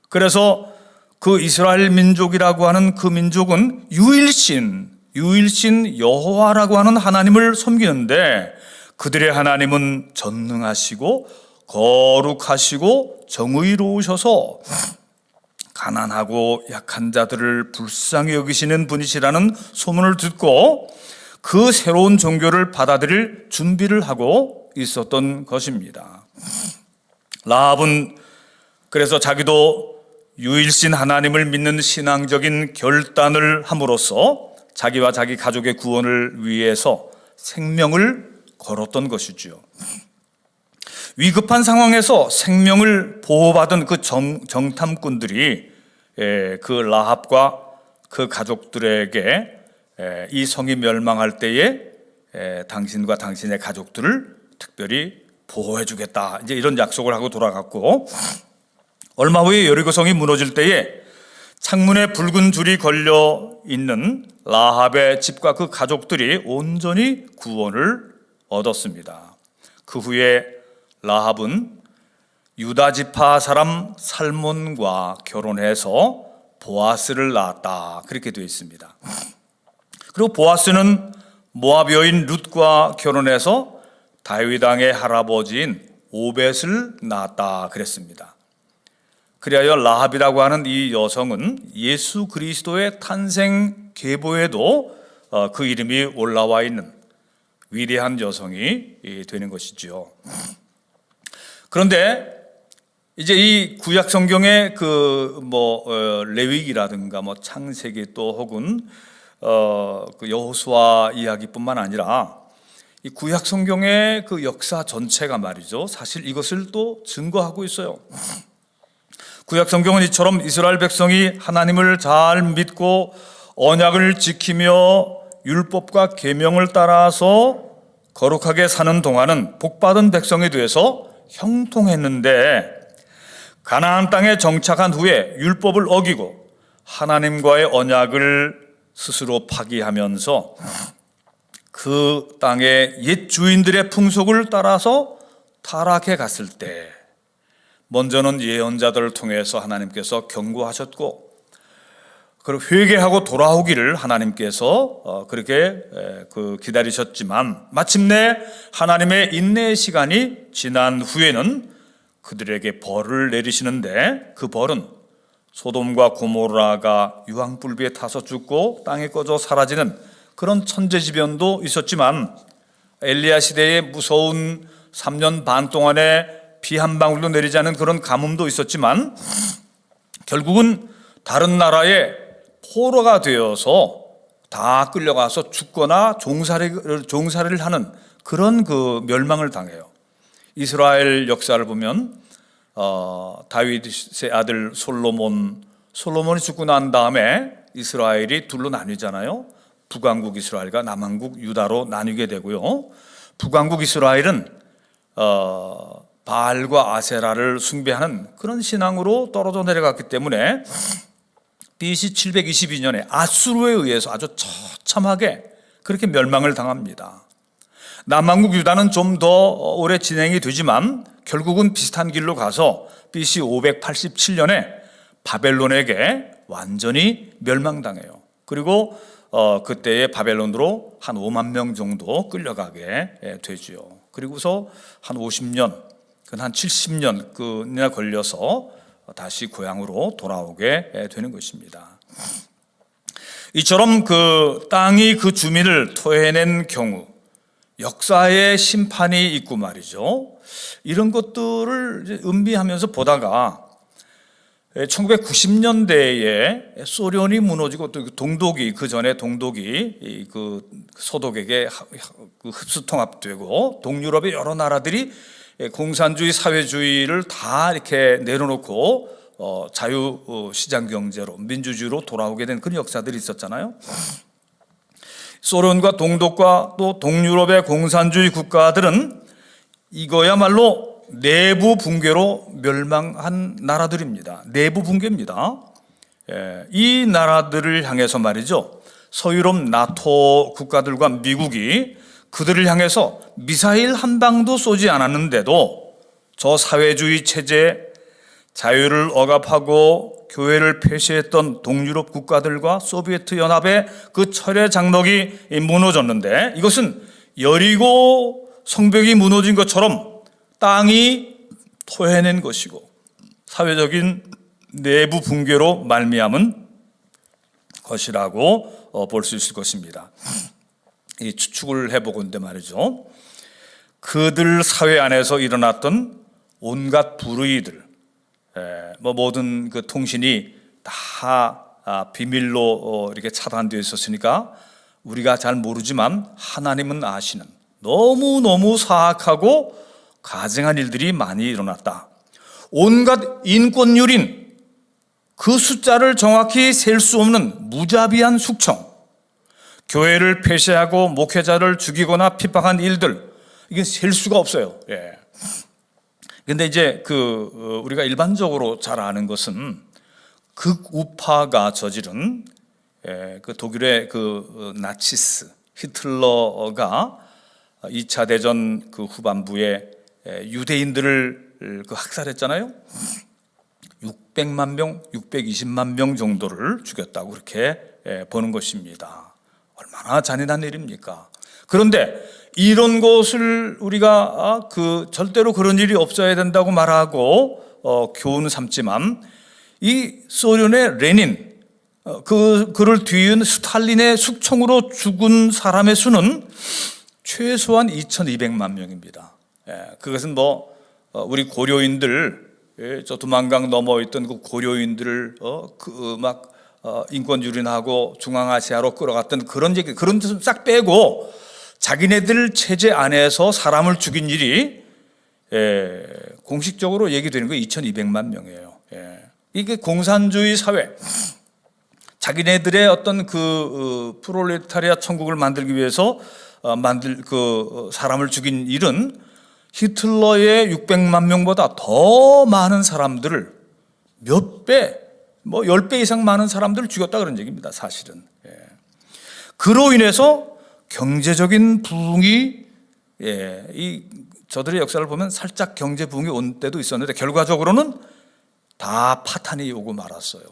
그래서 그 이스라엘 민족이라고 하는 그 민족은 유일신 여호와라고 하는 하나님을 섬기는데 그들의 하나님은 전능하시고 거룩하시고 정의로우셔서 가난하고 약한 자들을 불쌍히 여기시는 분이시라는 소문을 듣고 그 새로운 종교를 받아들일 준비를 하고 있었던 것입니다. 라합은 그래서 자기도 유일신 하나님을 믿는 신앙적인 결단을 함으로써 자기와 자기 가족의 구원을 위해서 생명을 걸었던 것이지요. 위급한 상황에서 생명을 보호받은 그 정탐꾼들이 그 라합과 그 가족들에게 이 성이 멸망할 때에 당신과 당신의 가족들을 특별히 보호해 주겠다, 이제 이런 약속을 하고 돌아갔고, 얼마 후에 여리고 성이 무너질 때에 창문에 붉은 줄이 걸려 있는 라합의 집과 그 가족들이 온전히 구원을 얻었습니다. 그 후에 라합은 유다 지파 사람 살몬과 결혼해서 보아스를 낳았다, 그렇게 되어 있습니다. 그리고 보아스는 모압 여인 룻과 결혼해서 다윗 왕의 할아버지인 오벳을 낳았다 그랬습니다. 그리하여 라합이라고 하는 이 여성은 예수 그리스도의 탄생 계보에도 그 이름이 올라와 있는 위대한 여성이 되는 것이지요. 그런데 이제 이 구약 성경의 레위기라든가 창세기 또 혹은 그 여호수아 이야기뿐만 아니라 이 구약 성경의 그 역사 전체가 말이죠, 사실 이것을 또 증거하고 있어요. 구약 성경은 이처럼 이스라엘 백성이 하나님을 잘 믿고 언약을 지키며 율법과 계명을 따라서 거룩하게 사는 동안은 복받은 백성이 돼서 형통했는데, 가나안 땅에 정착한 후에 율법을 어기고 하나님과의 언약을 스스로 파기하면서 그 땅의 옛 주인들의 풍속을 따라서 타락해 갔을 때, 먼저는 예언자들을 통해서 하나님께서 경고하셨고, 그리고 회개하고 돌아오기를 하나님께서 그렇게 기다리셨지만, 마침내 하나님의 인내의 시간이 지난 후에는 그들에게 벌을 내리시는데, 그 벌은 소돔과 고모라가 유황불비에 타서 죽고 땅에 꺼져 사라지는 그런 천재지변도 있었지만, 엘리야 시대의 무서운 3년 반 동안에 비 한 방울도 내리지 않은 그런 가뭄도 있었지만, 결국은 다른 나라의 포로가 되어서 다 끌려가서 죽거나 종살이를 하는 그런 그 멸망을 당해요. 이스라엘 역사를 보면 다윗의 아들 솔로몬이 죽고 난 다음에 이스라엘이 둘로 나뉘잖아요. 북왕국 이스라엘과 남왕국 유다로 나뉘게 되고요. 북왕국 이스라엘은 바알과 아세라를 숭배하는 그런 신앙으로 떨어져 내려갔기 때문에 BC 722년에 아수르에 의해서 아주 처참하게 그렇게 멸망을 당합니다. 남왕국 유다는 좀 더 오래 진행이 되지만 결국은 비슷한 길로 가서 BC 587년에 바벨론에게 완전히 멸망당해요. 그리고 그때의 바벨론으로 한 5만 명 정도 끌려가게 되죠. 그리고서 한 50년, 한 70년이나 걸려서 다시 고향으로 돌아오게 되는 것입니다. 이처럼 그 땅이 그 주민을 토해낸 경우 역사의 심판이 있고 말이죠. 이런 것들을 이제 음미하면서 보다가 1990년대에 소련이 무너지고 또 동독이, 그 전에 동독이 그 소독에게 흡수통합되고 동유럽의 여러 나라들이 공산주의 사회주의를 다 이렇게 내려놓고 자유시장 경제로 민주주의로 돌아오게 된 그런 역사들이 있었잖아요. 소련과 동독과 또 동유럽의 공산주의 국가들은 이거야말로 내부 붕괴로 멸망한 나라들입니다. 내부 붕괴입니다. 이 나라들을 향해서 말이죠, 서유럽 나토 국가들과 미국이 그들을 향해서 미사일 한 방도 쏘지 않았는데도 저 사회주의 체제, 자유를 억압하고 교회를 폐쇄했던 동유럽 국가들과 소비에트 연합의 그 철의 장막이 무너졌는데, 이것은 여리고 성벽이 무너진 것처럼 땅이 토해낸 것이고 사회적인 내부 붕괴로 말미암은 것이라고 볼 수 있을 것입니다. 이 추측을 해보건대 말이죠, 그들 사회 안에서 일어났던 온갖 불의들, 뭐 모든 그 통신이 다 비밀로 이렇게 차단되어 있었으니까 우리가 잘 모르지만 하나님은 아시는 너무너무 사악하고 가증한 일들이 많이 일어났다. 온갖 인권유린, 그 숫자를 정확히 셀 수 없는 무자비한 숙청, 교회를 폐쇄하고 목회자를 죽이거나 핍박한 일들, 이게 셀 수가 없어요. 근데 이제 우리가 일반적으로 잘 아는 것은 극우파가 저지른 그 독일의 그 나치스 히틀러가 2차 대전 그 후반부에 유대인들을 그 학살했잖아요. 600만 명, 620만 명 정도를 죽였다고 그렇게 보는 것입니다. 얼마나 잔인한 일입니까? 그런데 이런 것을 우리가 절대로 그런 일이 없어야 된다고 말하고 교훈 삼지만 이 소련의 레닌, 그를 뒤이은 스탈린의 숙청으로 죽은 사람의 수는 최소한 2200만 명입니다. 그것은 뭐 우리 고려인들, 저 두만강 넘어 있던 그 고려인들을 인권 유린하고 중앙아시아로 끌어갔던 그런 얘기, 그런 뜻은 싹 빼고 자기네들 체제 안에서 사람을 죽인 일이 공식적으로 얘기되는 거 2200만 명이에요. 이게 공산주의 사회, 자기네들의 어떤 그 프롤레타리아 천국을 만들기 위해서 사람을 죽인 일은 히틀러의 600만 명보다 더 많은 사람들을 몇 배, 뭐 10배 이상 많은 사람들을 죽였다 그런 얘기입니다, 사실은. 그로 인해서 경제적인 부흥이, 저들의 역사를 보면 살짝 경제 부흥이 온 때도 있었는데 결과적으로는 다 파탄이 오고 말았어요.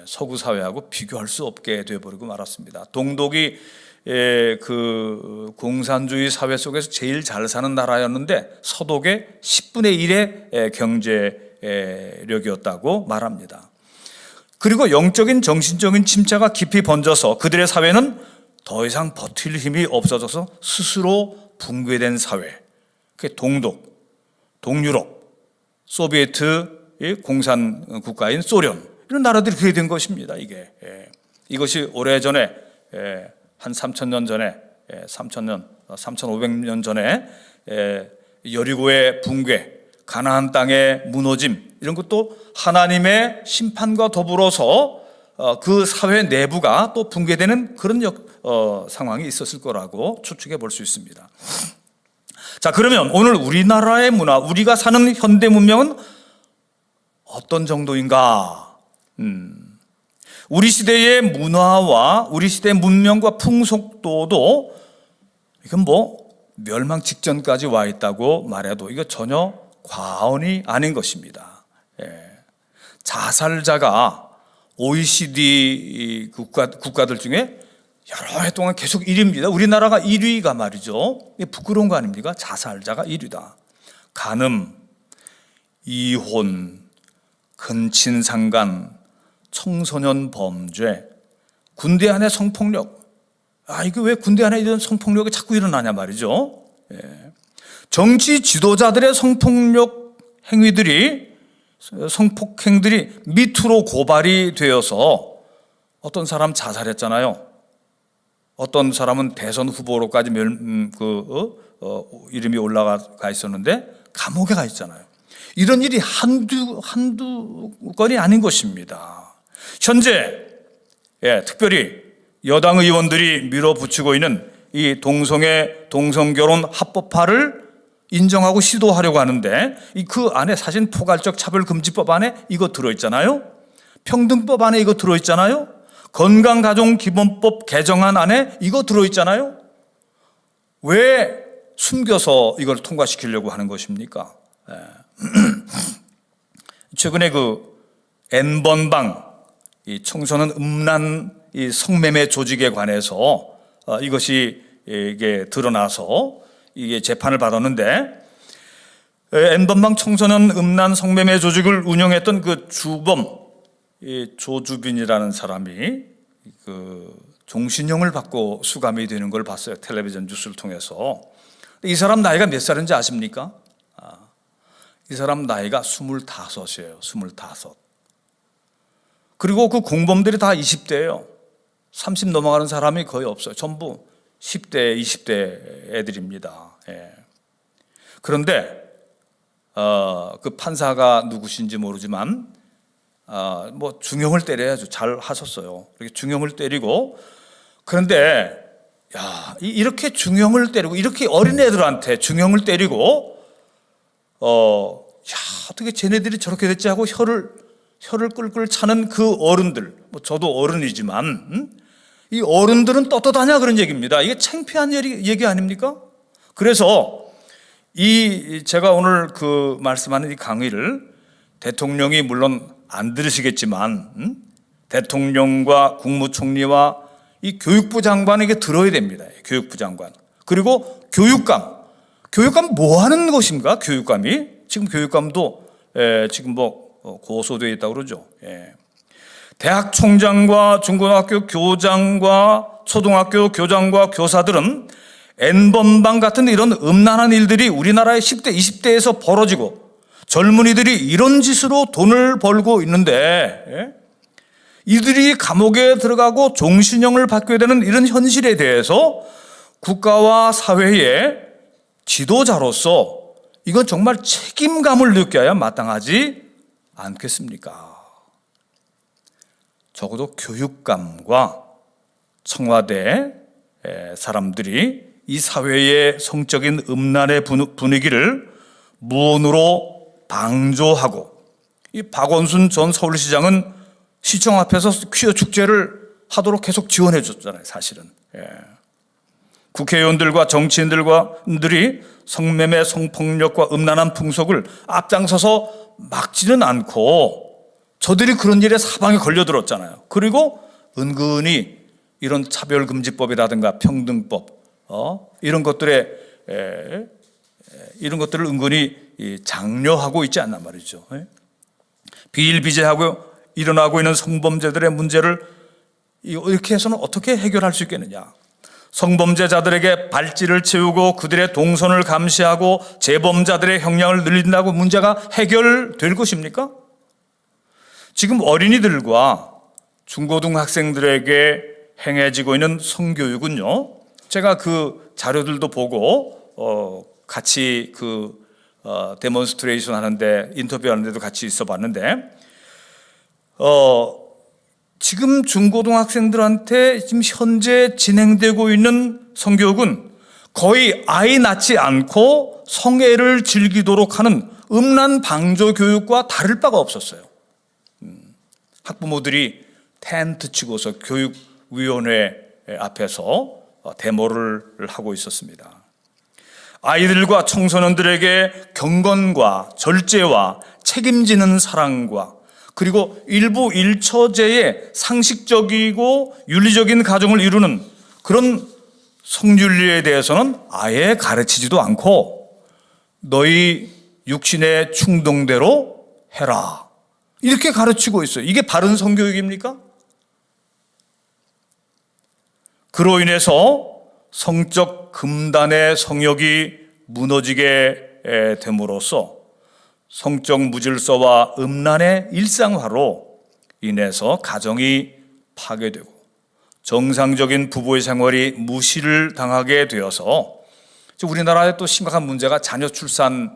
서구 사회하고 비교할 수 없게 되어버리고 말았습니다. 동독이 그 공산주의 사회 속에서 제일 잘 사는 나라였는데 서독의 10분의 1의 경제력이었다고 말합니다. 그리고 영적인 정신적인 침체가 깊이 번져서 그들의 사회는 더 이상 버틸 힘이 없어져서 스스로 붕괴된 사회. 그게 동독, 동유럽, 소비에트의 공산 국가인 소련, 이런 나라들이 그렇게 된 것입니다. 이것이 오래전에 한 3,000년 전에 3,500년 전에 여리고의 붕괴, 가나안 땅의 무너짐, 이런 것도 하나님의 심판과 더불어서 그 사회 내부가 또 붕괴되는 그런 상황이 있었을 거라고 추측해 볼 수 있습니다. 자, 그러면 오늘 우리나라의 문화, 우리가 사는 현대 문명은 어떤 정도인가? 우리 시대의 문화와 우리 시대의 문명과 풍속도도 이건 뭐 멸망 직전까지 와 있다고 말해도 이거 전혀 과언이 아닌 것입니다. 자살자가 OECD 국가들 중에 여러 해 동안 계속 1위입니다. 우리나라가 1위가 말이죠. 부끄러운 거 아닙니까? 자살자가 1위다. 간음, 이혼, 근친상간, 청소년 범죄, 군대 안의 성폭력. 이거 왜 군대 안에 이런 성폭력이 자꾸 일어나냐 말이죠. 정치 지도자들의 성폭력 행위들이, 성폭행들이 미투로 고발이 되어서 어떤 사람 자살했잖아요. 어떤 사람은 대선 후보로까지 이름이 올라가 있었는데 감옥에 가 있잖아요. 이런 일이 한두 건이 아닌 것입니다. 현재 특별히 여당 의원들이 밀어붙이고 있는 이 동성결혼 합법화를 인정하고 시도하려고 하는데 그 안에 사실 포괄적 차별금지법 안에 이거 들어있잖아요. 평등법 안에 이거 들어있잖아요. 건강가정기본법 개정안 안에 이거 들어있잖아요. 왜 숨겨서 이걸 통과시키려고 하는 것입니까? 최근에 그 N번방, 이 청소년 음란 이 성매매 조직에 관해서 이것이 이게 드러나서 이게 재판을 받았는데, N번방 청소년 음란 성매매 조직을 운영했던 그 주범, 조주빈이라는 사람이 그 종신형을 받고 수감이 되는 걸 봤어요. 텔레비전 뉴스를 통해서. 이 사람 나이가 몇 살인지 아십니까? 이 사람 나이가 25이에요. 25. 그리고 그 공범들이 다 20대예요. 30 넘어가는 사람이 거의 없어요. 전부 10대, 20대 애들입니다. 예. 그런데 그 판사가 누구신지 모르지만 뭐 중형을 때려야죠. 잘 하셨어요. 이렇게 중형을 때리고, 그런데 야, 이렇게 중형을 때리고, 이렇게 어린 애들한테 중형을 때리고, 야, 어떻게 쟤네들이 저렇게 됐지 하고 혀를 끌끌 차는 그 어른들, 뭐 저도 어른이지만, 이 어른들은 떳떳하냐 그런 얘기입니다. 이게 창피한 얘기 아닙니까? 그래서 제가 오늘 그 말씀하는 이 강의를 대통령이 물론 안 들으시겠지만, 대통령과 국무총리와 이 교육부 장관에게 들어야 됩니다. 교육부 장관. 그리고 교육감 뭐 하는 것인가? 교육감이 지금 교육감도 지금 뭐 고소되어 있다고 그러죠. 예. 대학 총장과 중고등학교 교장과 초등학교 교장과 교사들은 N번방 같은 이런 음란한 일들이 우리나라의 10대, 20대에서 벌어지고 젊은이들이 이런 짓으로 돈을 벌고 있는데, 예? 이들이 감옥에 들어가고 종신형을 받게 되는 이런 현실에 대해서 국가와 사회의 지도자로서 이건 정말 책임감을 느껴야 마땅하지 않겠습니까? 적어도 교육감과 청와대 사람들이 이 사회의 성적인 음란의 분위기를 무언으로 방조하고, 이 박원순 전 서울시장은 시청 앞에서 퀴어 축제를 하도록 계속 지원해 줬잖아요, 사실은. 예. 국회의원들과 정치인들이 성매매, 성폭력과 음란한 풍속을 앞장서서 막지는 않고 저들이 그런 일에 사방에 걸려들었잖아요. 그리고 은근히 이런 차별금지법이라든가 평등법, 이런 것들을 은근히 장려하고 있지 않단 말이죠. 예? 비일비재하고 일어나고 있는 성범죄들의 문제를 이렇게 해서는 어떻게 해결할 수 있겠느냐. 성범죄자들에게 발찌를 채우고 그들의 동선을 감시하고 재범자들의 형량을 늘린다고 문제가 해결될 것입니까? 지금 어린이들과 중고등학생들에게 행해지고 있는 성교육은요, 제가 그 자료들도 보고 같이 데몬스트레이션 하는데, 인터뷰하는데도 같이 있어 봤는데, 지금 중고등학생들한테 지금 현재 진행되고 있는 성교육은 거의 아이 낳지 않고 성애를 즐기도록 하는 음란 방조 교육과 다를 바가 없었어요. 학부모들이 텐트 치고서 교육위원회 앞에서 데모를 하고 있었습니다. 아이들과 청소년들에게 경건과 절제와 책임지는 사랑과, 그리고 일부 일처제의 상식적이고 윤리적인 가정을 이루는 그런 성윤리에 대해서는 아예 가르치지도 않고 너희 육신의 충동대로 해라, 이렇게 가르치고 있어요. 이게 바른 성교육입니까? 그로 인해서 성적 금단의 성욕이 무너지게 됨으로써 성적 무질서와 음란의 일상화로 인해서 가정이 파괴되고 정상적인 부부의 생활이 무시를 당하게 되어서, 우리나라에 또 심각한 문제가 자녀 출산,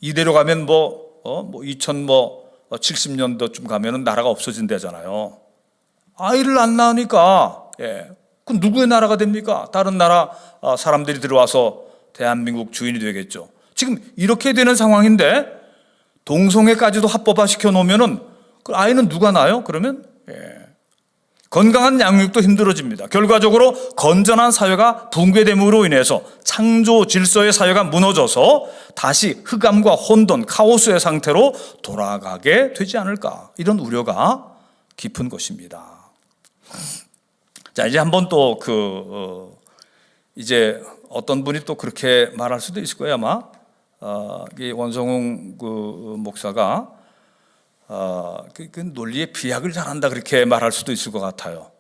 이대로 가면 2070년도쯤 가면은 나라가 없어진다잖아요. 아이를 안 낳으니까, 그럼 누구의 나라가 됩니까? 다른 나라 사람들이 들어와서 대한민국 주인이 되겠죠. 지금 이렇게 되는 상황인데 동성애까지도 합법화 시켜놓으면은 그 아이는 누가 낳아요? 그러면 건강한 양육도 힘들어집니다. 결과적으로 건전한 사회가 붕괴됨으로 인해서 창조 질서의 사회가 무너져서 다시 흑암과 혼돈, 카오스의 상태로 돌아가게 되지 않을까, 이런 우려가 깊은 것입니다. 자, 이제 한번 또 이제 어떤 분이 또 그렇게 말할 수도 있을 거예요, 아마. 원성웅 목사가 그 논리의 비약을 잘한다, 그렇게 말할 수도 있을 것 같아요.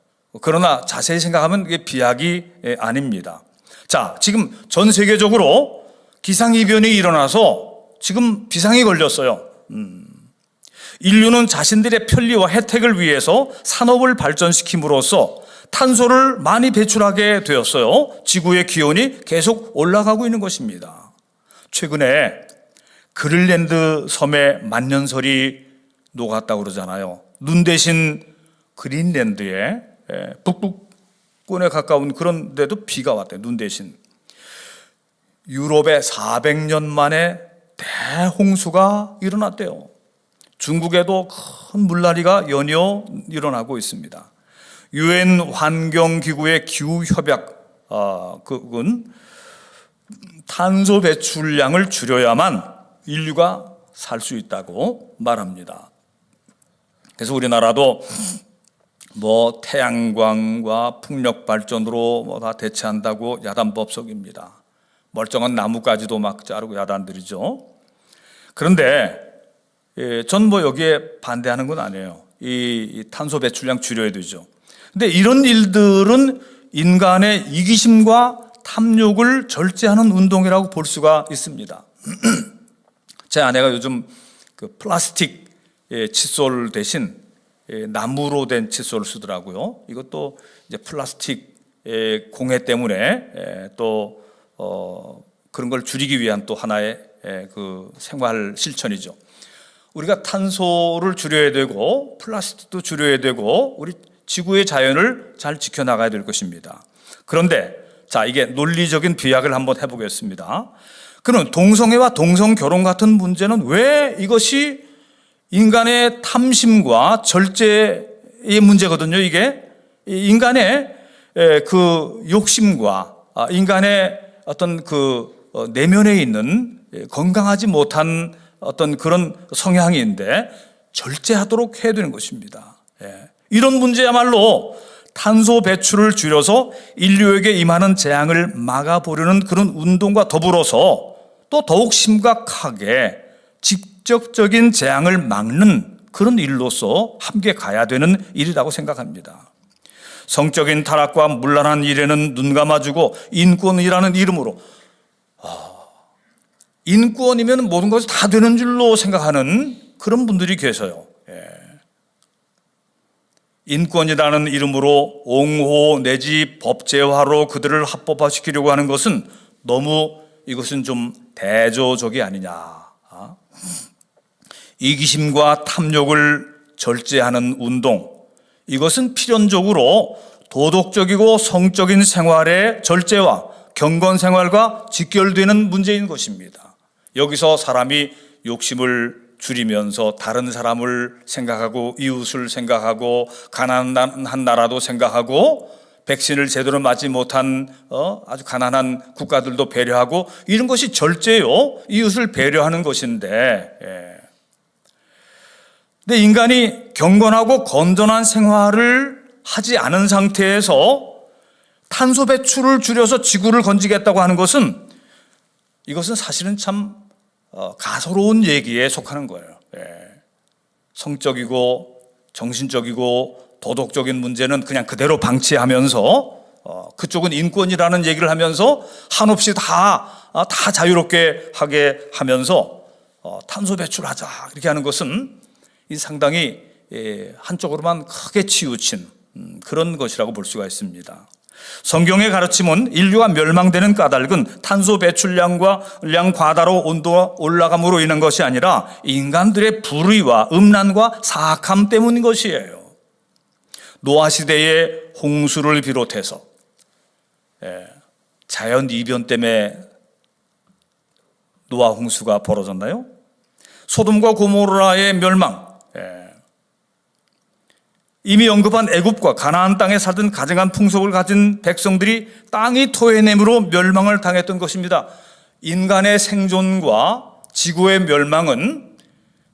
그러나 자세히 생각하면 그게 비약이 아닙니다. 자, 지금 전 세계적으로 기상이변이 일어나서 지금 비상이 걸렸어요. 인류는 자신들의 편리와 혜택을 위해서 산업을 발전시킴으로써 탄소를 많이 배출하게 되었어요. 지구의 기온이 계속 올라가고 있는 것입니다. 최근에 그린랜드 섬에 만년설이 녹았다고 그러잖아요. 눈 대신 그린랜드에 북극권에 가까운 그런 데도 비가 왔대요. 눈 대신. 유럽에 400년 만에 대홍수가 일어났대요. 중국에도 큰 물난리가 연이어 일어나고 있습니다. 유엔 환경기구의 기후협약은 탄소 배출량을 줄여야만 인류가 살 수 있다고 말합니다. 그래서 우리나라도 뭐 태양광과 풍력 발전으로 뭐 다 대체한다고 야단법석입니다. 멀쩡한 나무까지도 막 자르고 야단들이죠. 그런데 전 뭐 여기에 반대하는 건 아니에요. 이 탄소 배출량 줄여야 되죠. 근데 이런 일들은 인간의 이기심과 탐욕을 절제하는 운동이라고 볼 수가 있습니다. 제 아내가 요즘 그 플라스틱 칫솔 대신 나무로 된 칫솔을 쓰더라고요. 이것도 이제 플라스틱 공해 때문에 또 그런 걸 줄이기 위한 또 하나의 그 생활 실천이죠. 우리가 탄소를 줄여야 되고 플라스틱도 줄여야 되고 우리 지구의 자연을 잘 지켜나가야 될 것입니다. 그런데 자, 이게 논리적인 비약을 한번 해보겠습니다. 그럼 동성애와 동성결혼 같은 문제는 왜 이것이 인간의 탐심과 절제의 문제거든요. 이게 인간의 그 욕심과 인간의 어떤 그 내면에 있는 건강하지 못한 어떤 그런 성향인데 절제하도록 해야 되는 것입니다. 이런 문제야말로 탄소 배출을 줄여서 인류에게 임하는 재앙을 막아보려는 그런 운동과 더불어서 또 더욱 심각하게 직접적인 재앙을 막는 그런 일로서 함께 가야 되는 일이라고 생각합니다. 성적인 타락과 문란한 일에는 눈 감아주고 인권이라는 이름으로 인권이면 모든 것이 다 되는 줄로 생각하는 그런 분들이 계셔요. 인권이라는 이름으로 옹호 내지 법제화로 그들을 합법화시키려고 하는 것은 너무 이것은 좀 대조적이 아니냐. 이기심과 탐욕을 절제하는 운동, 이것은 필연적으로 도덕적이고 성적인 생활의 절제와 경건 생활과 직결되는 문제인 것입니다. 여기서 사람이 욕심을 줄이면서 다른 사람을 생각하고 이웃을 생각하고 가난한 나라도 생각하고 백신을 제대로 맞지 못한 아주 가난한 국가들도 배려하고 이런 것이 절제요. 이웃을 배려하는 것인데 근데 인간이 경건하고 건전한 생활을 하지 않은 상태에서 탄소 배출을 줄여서 지구를 건지겠다고 하는 것은 이것은 사실은 참 가소로운 얘기에 속하는 거예요. 성적이고 정신적이고 도덕적인 문제는 그냥 그대로 방치하면서 그쪽은 인권이라는 얘기를 하면서 한없이 다 자유롭게 하게 하면서 탄소 배출하자 이렇게 하는 것은 상당히 한쪽으로만 크게 치우친 그런 것이라고 볼 수가 있습니다. 성경의 가르침은 인류가 멸망되는 까닭은 탄소 배출량과 과다로 온도가 올라감으로 인한 것이 아니라 인간들의 불의와 음란과 사악함 때문인 것이에요. 노아 시대의 홍수를 비롯해서 자연 이변 때문에 노아 홍수가 벌어졌나요? 소돔과 고모라의 멸망, 이미 언급한 애굽과 가나안 땅에 살던 가증한 풍속을 가진 백성들이 땅이 토해냄으로 멸망을 당했던 것입니다. 인간의 생존과 지구의 멸망은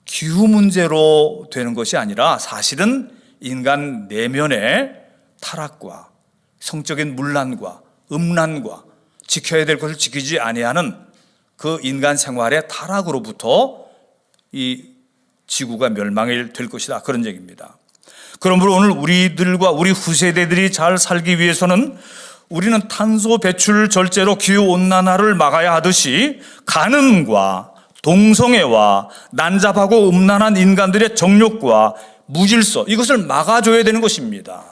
기후 문제로 되는 것이 아니라 사실은 인간 내면의 타락과 성적인 문란과 음란과 지켜야 될 것을 지키지 아니하는 그 인간 생활의 타락으로부터 이 지구가 멸망이 될 것이다, 그런 얘기입니다. 그러므로 오늘 우리들과 우리 후세대들이 잘 살기 위해서는 우리는 탄소 배출 절제로 기후온난화를 막아야 하듯이 간음과 동성애와 난잡하고 음란한 인간들의 정욕과 무질서, 이것을 막아줘야 되는 것입니다.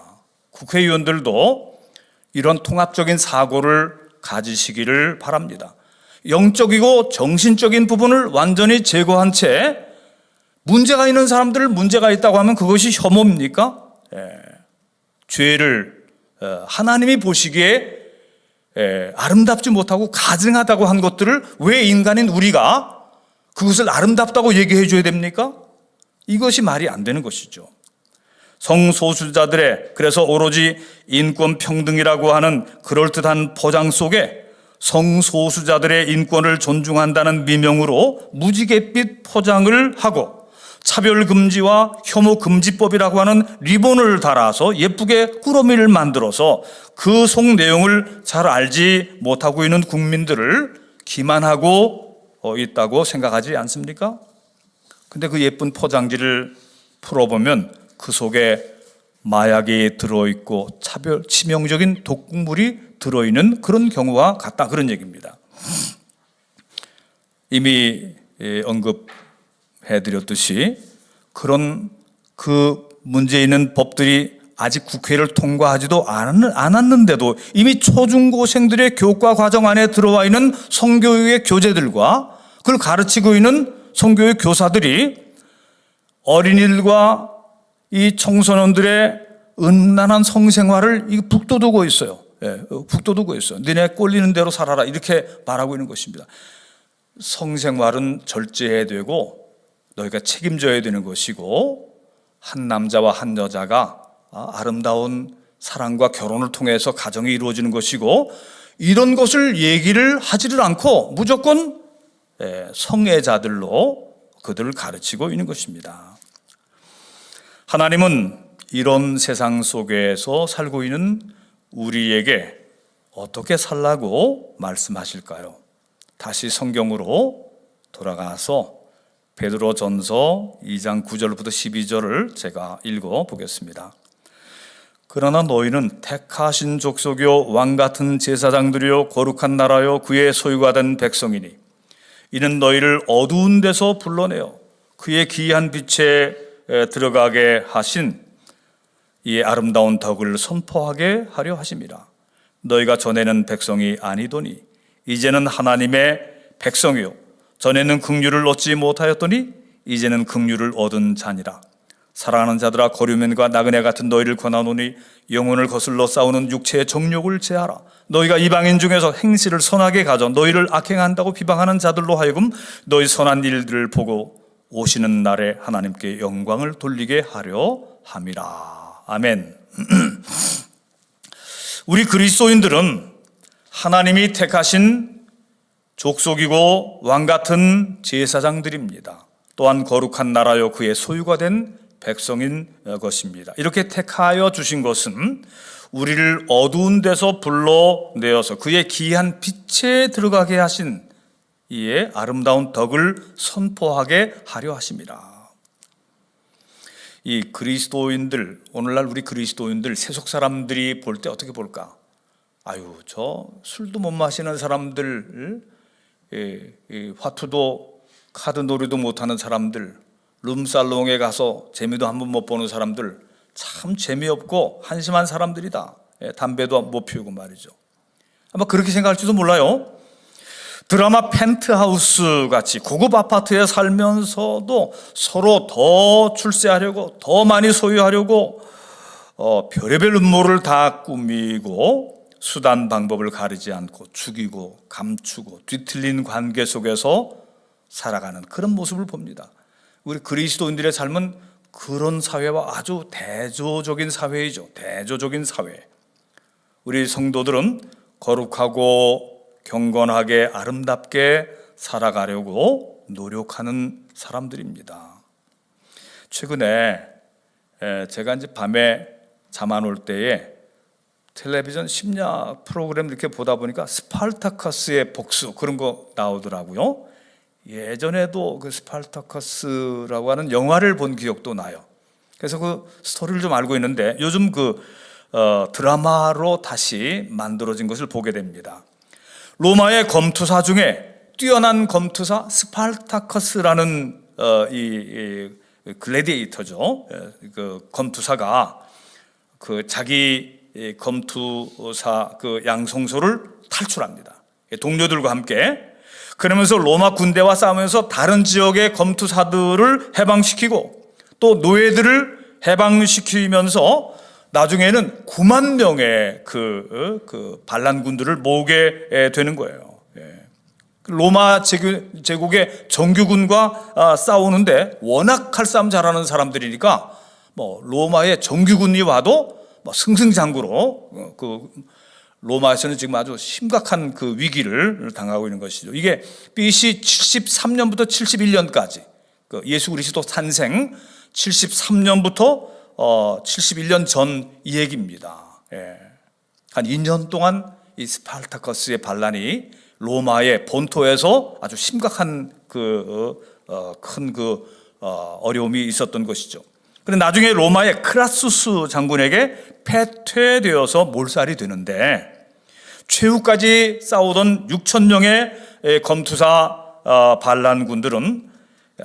국회의원들도 이런 통합적인 사고를 가지시기를 바랍니다. 영적이고 정신적인 부분을 완전히 제거한 채 문제가 있는 사람들을 문제가 있다고 하면 그것이 혐오입니까? 죄를 하나님이 보시기에 아름답지 못하고 가증하다고 한 것들을 왜 인간인 우리가 그것을 아름답다고 얘기해 줘야 됩니까? 이것이 말이 안 되는 것이죠. 성소수자들의, 그래서 오로지 인권 평등이라고 하는 그럴듯한 포장 속에 성소수자들의 인권을 존중한다는 미명으로 무지갯빛 포장을 하고 차별금지와 혐오금지법이라고 하는 리본을 달아서 예쁘게 꾸러미를 만들어서 그 속 내용을 잘 알지 못하고 있는 국민들을 기만하고 있다고 생각하지 않습니까? 근데 그 예쁜 포장지를 풀어보면 그 속에 마약이 들어있고 치명적인 독극물이 들어있는 그런 경우와 같다, 그런 얘기입니다. 이미 언급해드렸듯이 그런 그 문제 있는 법들이 아직 국회를 통과하지도 않았는데도 이미 초중고생들의 교과 과정 안에 들어와 있는 성교육의 교재들과 그걸 가르치고 있는 성교육 교사들이 어린이들과 이 청소년들의 음란한 성생활을 북돋우고 있어요. 북돋우고 있어요. 너네 꼴리는 대로 살아라, 이렇게 말하고 있는 것입니다. 성생활은 절제해야 되고 너희가 책임져야 되는 것이고, 한 남자와 한 여자가 아름다운 사랑과 결혼을 통해서 가정이 이루어지는 것이고, 이런 것을 얘기를 하지를 않고 무조건 성애자들로 그들을 가르치고 있는 것입니다. 하나님은 이런 세상 속에서 살고 있는 우리에게 어떻게 살라고 말씀하실까요? 다시 성경으로 돌아가서 베드로전서 2장 9절부터 12절을 제가 읽어 보겠습니다. 그러나 너희는 택하신 족속이요 왕같은 제사장들이요 거룩한 나라요 그의 소유가 된 백성이니 이는 너희를 어두운 데서 불러내어 그의 기이한 빛에 들어가게 하신 이의 아름다운 덕을 선포하게 하려 하심이라. 너희가 전에는 백성이 아니더니 이제는 하나님의 백성이요 전에는 긍휼을 얻지 못하였더니 이제는 긍휼을 얻은 자니라. 사랑하는 자들아, 거류면과 나그네 같은 너희를 권하노니 영혼을 거슬러 싸우는 육체의 정욕을 제하라. 너희가 이방인 중에서 행실을 선하게 가져 너희를 악행한다고 비방하는 자들로 하여금 너희 선한 일들을 보고 오시는 날에 하나님께 영광을 돌리게 하려 함이라. 아멘. 우리 그리스도인들은 하나님이 택하신 족속이고 왕같은 제사장들입니다. 또한 거룩한 나라요 그의 소유가 된 백성인 것입니다. 이렇게 택하여 주신 것은 우리를 어두운 데서 불러내어서 그의 기이한 빛에 들어가게 하신 이의 아름다운 덕을 선포하게 하려 하십니다. 이 그리스도인들, 오늘날 우리 그리스도인들, 세속 사람들이 볼 때 어떻게 볼까? 아유, 저 술도 못 마시는 사람들, 화투도 카드 놀이도 못하는 사람들, 룸살롱에 가서 재미도 한번 못 보는 사람들, 참 재미없고 한심한 사람들이다. 담배도 못 피우고 말이죠. 아마 그렇게 생각할지도 몰라요. 드라마 펜트하우스 같이 고급 아파트에 살면서도 서로 더 출세하려고, 더 많이 소유하려고 별의별 음모를 다 꾸미고 수단 방법을 가리지 않고 죽이고 감추고 뒤틀린 관계 속에서 살아가는 그런 모습을 봅니다. 우리 그리스도인들의 삶은 그런 사회와 아주 대조적인 사회이죠. 대조적인 사회. 우리 성도들은 거룩하고 경건하게 아름답게 살아가려고 노력하는 사람들입니다. 최근에 제가 이제 밤에 잠 안 올 때에 텔레비전 심야 프로그램 이렇게 보다 보니까 스파르타커스의 복수 그런 거 나오더라고요. 예전에도 그 스파르타커스라고 하는 영화를 본 기억도 나요. 그래서 그 스토리를 좀 알고 있는데 요즘 그 드라마로 다시 만들어진 것을 보게 됩니다. 로마의 검투사 중에 뛰어난 검투사 스파르타커스라는 이 글래디에이터죠. 그 검투사가 그 자기 검투사 그 양성소를 탈출합니다. 동료들과 함께. 그러면서 로마 군대와 싸우면서 다른 지역의 검투사들을 해방시키고 또 노예들을 해방시키면서 나중에는 9만 명의 그 반란군들을 모으게 되는 거예요. 로마 제국의 정규군과 싸우는데 워낙 칼싸움 잘하는 사람들이니까 뭐 로마의 정규군이 와도 뭐 승승장구로 그 로마에서는 지금 아주 심각한 그 위기를 당하고 있는 것이죠. 이게 BC 73년부터 71년까지 그 예수 그리스도 탄생 73년부터 71년 전 이 얘기입니다. 한 2년 동안 이 스파르타커스의 반란이 로마의 본토에서 아주 심각한 큰 어려움이 있었던 것이죠. 그런데 나중에 로마의 크라수스 장군에게 패퇴되어서 몰살이 되는데 최후까지 싸우던 6천 명의 검투사 반란군들은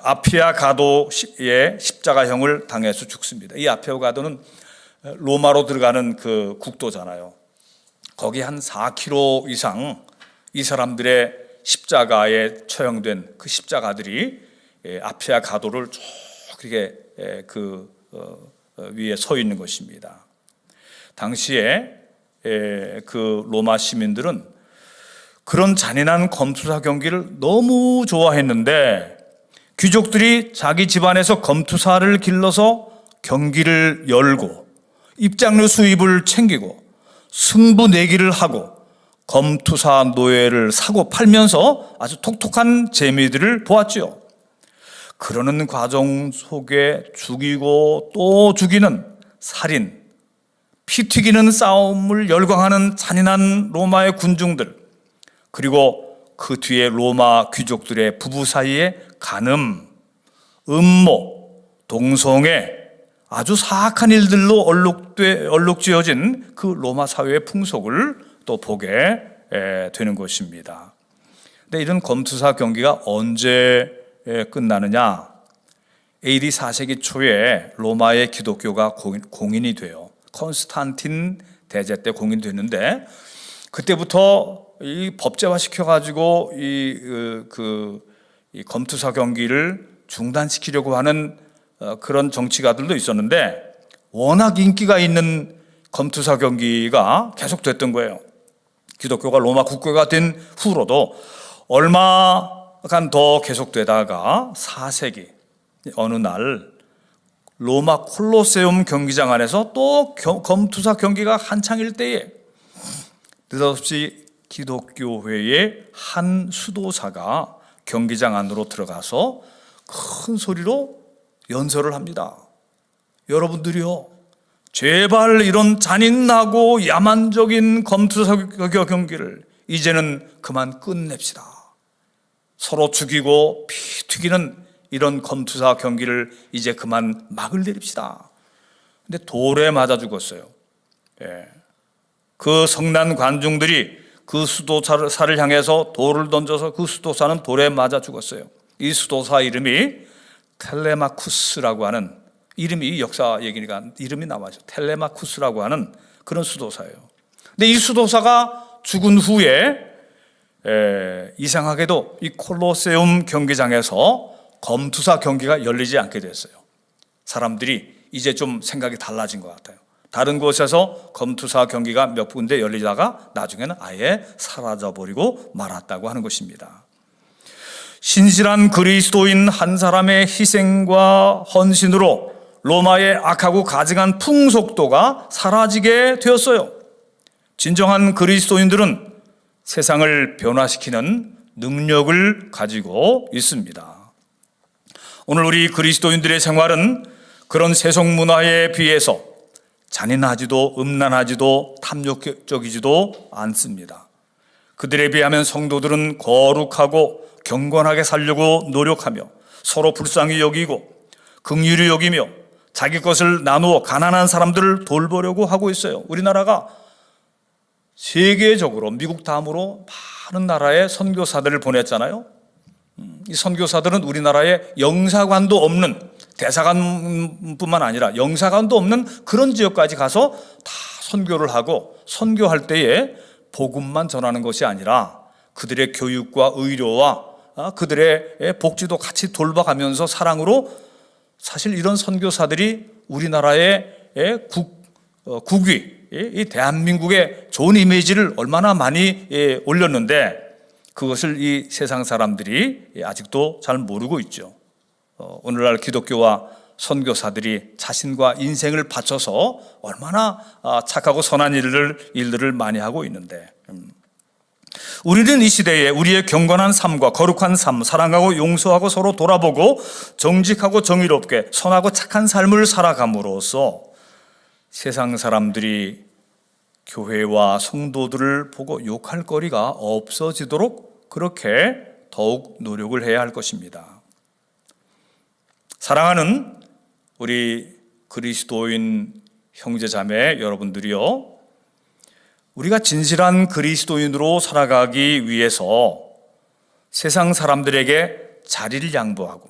아피아 가도의 십자가형을 당해서 죽습니다. 이 아피아 가도는 로마로 들어가는 그 국도잖아요. 거기 한 4km 이상 이 사람들의 십자가에 처형된 그 십자가들이 아피아 가도를 쭉 이렇게 위에 서 있는 것입니다. 당시에 그 로마 시민들은 그런 잔인한 검투사 경기를 너무 좋아했는데 귀족들이 자기 집안에서 검투사를 길러서 경기를 열고 입장료 수입을 챙기고 승부 내기를 하고 검투사 노예를 사고 팔면서 아주 톡톡한 재미들을 보았지요. 그러는 과정 속에 죽이고 또 죽이는 살인, 피 튀기는 싸움을 열광하는 잔인한 로마의 군중들, 그리고 그 뒤에 로마 귀족들의 부부 사이에 간음, 음모, 동성애, 아주 사악한 일들로 얼룩지어진 그 로마 사회의 풍속을 또 보게 되는 것입니다. 근데 이런 검투사 경기가 언제 끝나느냐? AD 4세기 초에 로마의 기독교가 공인이 돼요. 콘스탄틴 대제 때 공인됐는데 그때부터 이 법제화 시켜가지고 이 검투사 경기를 중단시키려고 하는 그런 정치가들도 있었는데 워낙 인기가 있는 검투사 경기가 계속됐던 거예요. 기독교가 로마 국교가 된 후로도 얼마간 더 계속되다가 4세기 어느 날 로마 콜로세움 경기장 안에서 또 검투사 경기가 한창일 때에 느닷없이 기독교회의 한 수도사가 경기장 안으로 들어가서 큰 소리로 연설을 합니다. 여러분들이요, 제발 이런 잔인하고 야만적인 검투사 경기를 이제는 그만 끝냅시다. 서로 죽이고 피 튀기는 이런 검투사 경기를 이제 그만 막을 내립시다. 근데 돌에 맞아 죽었어요. 그 성난 관중들이 그 수도사를 향해서 돌을 던져서 그 수도사는 돌에 맞아 죽었어요. 이 수도사 이름이 텔레마쿠스라고 하는, 이름이 역사 얘기니까 이름이 나와요. 텔레마쿠스라고 하는 그런 수도사예요. 근데 이 수도사가 죽은 후에 이상하게도 이 콜로세움 경기장에서 검투사 경기가 열리지 않게 됐어요. 사람들이 이제 좀 생각이 달라진 것 같아요. 다른 곳에서 검투사 경기가 몇 군데 열리다가 나중에는 아예 사라져버리고 말았다고 하는 것입니다. 신실한 그리스도인 한 사람의 희생과 헌신으로 로마의 악하고 가증한 풍속도가 사라지게 되었어요. 진정한 그리스도인들은 세상을 변화시키는 능력을 가지고 있습니다. 오늘 우리 그리스도인들의 생활은 그런 세속 문화에 비해서 잔인하지도 음란하지도 탐욕적이지도 않습니다. 그들에 비하면 성도들은 거룩하고 경건하게 살려고 노력하며 서로 불쌍히 여기고 긍휼히 여기며 자기 것을 나누어 가난한 사람들을 돌보려고 하고 있어요. 우리나라가 세계적으로 미국 다음으로 많은 나라에 선교사들을 보냈잖아요. 이 선교사들은 우리나라에 영사관도 없는, 대사관뿐만 아니라 영사관도 없는 그런 지역까지 가서 다 선교를 하고, 선교할 때에 복음만 전하는 것이 아니라 그들의 교육과 의료와 그들의 복지도 같이 돌봐가면서 사랑으로, 사실 이런 선교사들이 우리나라의 국위, 이 대한민국의 좋은 이미지를 얼마나 많이 올렸는데, 그것을 이 세상 사람들이 아직도 잘 모르고 있죠. 오늘날 기독교와 선교사들이 자신과 인생을 바쳐서 얼마나 착하고 선한 일들을 많이 하고 있는데, 우리는 이 시대에 우리의 경건한 삶과 거룩한 삶, 사랑하고 용서하고 서로 돌아보고 정직하고 정의롭게 선하고 착한 삶을 살아감으로써 세상 사람들이 교회와 성도들을 보고 욕할 거리가 없어지도록 그렇게 더욱 노력을 해야 할 것입니다. 사랑하는 우리 그리스도인 형제자매 여러분들이요, 우리가 진실한 그리스도인으로 살아가기 위해서 세상 사람들에게 자리를 양보하고,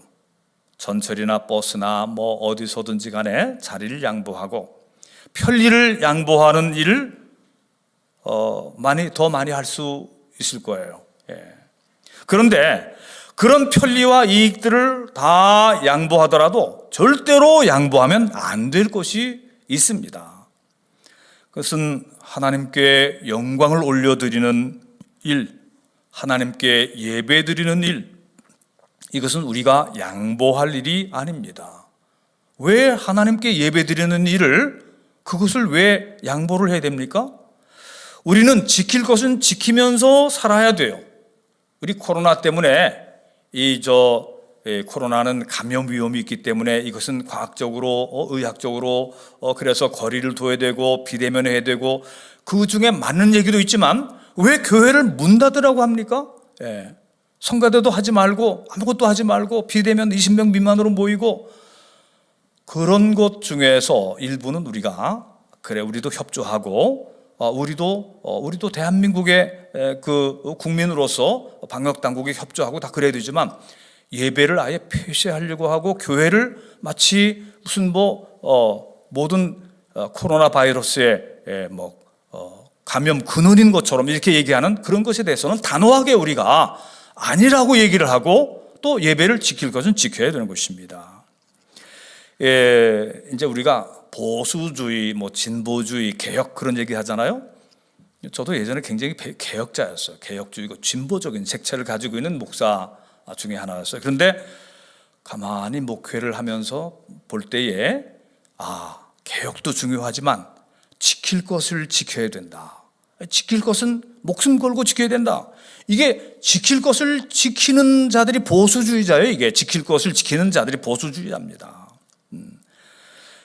전철이나 버스나 뭐 어디서든지 간에 자리를 양보하고 편리를 양보하는 일을 더 많이 할 수 있을 거예요. 그런데 그런 편리와 이익들을 다 양보하더라도 절대로 양보하면 안 될 것이 있습니다. 그것은 하나님께 영광을 올려드리는 일, 하나님께 예배드리는 일, 이것은 우리가 양보할 일이 아닙니다. 왜 하나님께 예배드리는 일을, 그것을 왜 양보를 해야 됩니까? 우리는 지킬 것은 지키면서 살아야 돼요. 우리 코로나 때문에 코로나는 감염 위험이 있기 때문에 이것은 과학적으로, 의학적으로 그래서 거리를 둬야 되고 비대면해야 되고, 그 중에 맞는 얘기도 있지만 왜 교회를 문 닫으라고 합니까? 성가대도 하지 말고 아무것도 하지 말고 비대면 20명 미만으로 모이고, 그런 것 중에서 일부는 우리도 협조하고, 우리도 대한민국의 그 국민으로서 방역 당국에 협조하고 다 그래야 되지만, 예배를 아예 폐쇄하려고 하고 교회를 마치 무슨 모든 코로나 바이러스의 감염 근원인 것처럼 이렇게 얘기하는 그런 것에 대해서는 단호하게 우리가 아니라고 얘기를 하고, 또 예배를 지킬 것은 지켜야 되는 것입니다. 이제 우리가 보수주의, 진보주의, 개혁 그런 얘기 하잖아요. 저도 예전에 굉장히 개혁자였어요. 개혁주의고 진보적인 색채를 가지고 있는 목사 중에 하나였어요. 그런데 가만히 목회를 하면서 볼 때에 개혁도 중요하지만 지킬 것을 지켜야 된다. 지킬 것은 목숨 걸고 지켜야 된다. 이게 지킬 것을 지키는 자들이 보수주의자예요. 이게 지킬 것을 지키는 자들이 보수주의자입니다.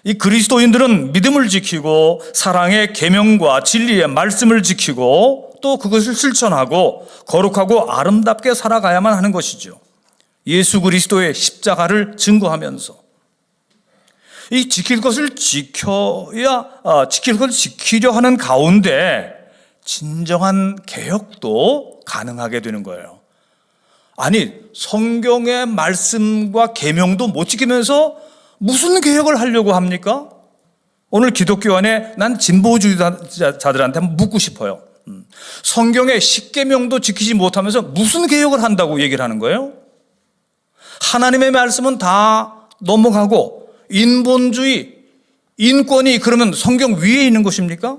이 그리스도인들은 믿음을 지키고 사랑의 계명과 진리의 말씀을 지키고 또 그것을 실천하고 거룩하고 아름답게 살아가야만 하는 것이죠. 예수 그리스도의 십자가를 증거하면서 이 지킬 것을 지키려 하는 가운데 진정한 개혁도 가능하게 되는 거예요. 아니, 성경의 말씀과 계명도 못 지키면서 무슨 개혁을 하려고 합니까? 오늘 기독교 안에 난 진보주의자들한테 한번 묻고 싶어요. 성경의 10계명도 지키지 못하면서 무슨 개혁을 한다고 얘기를 하는 거예요? 하나님의 말씀은 다 넘어가고 인본주의, 인권이 그러면 성경 위에 있는 것입니까?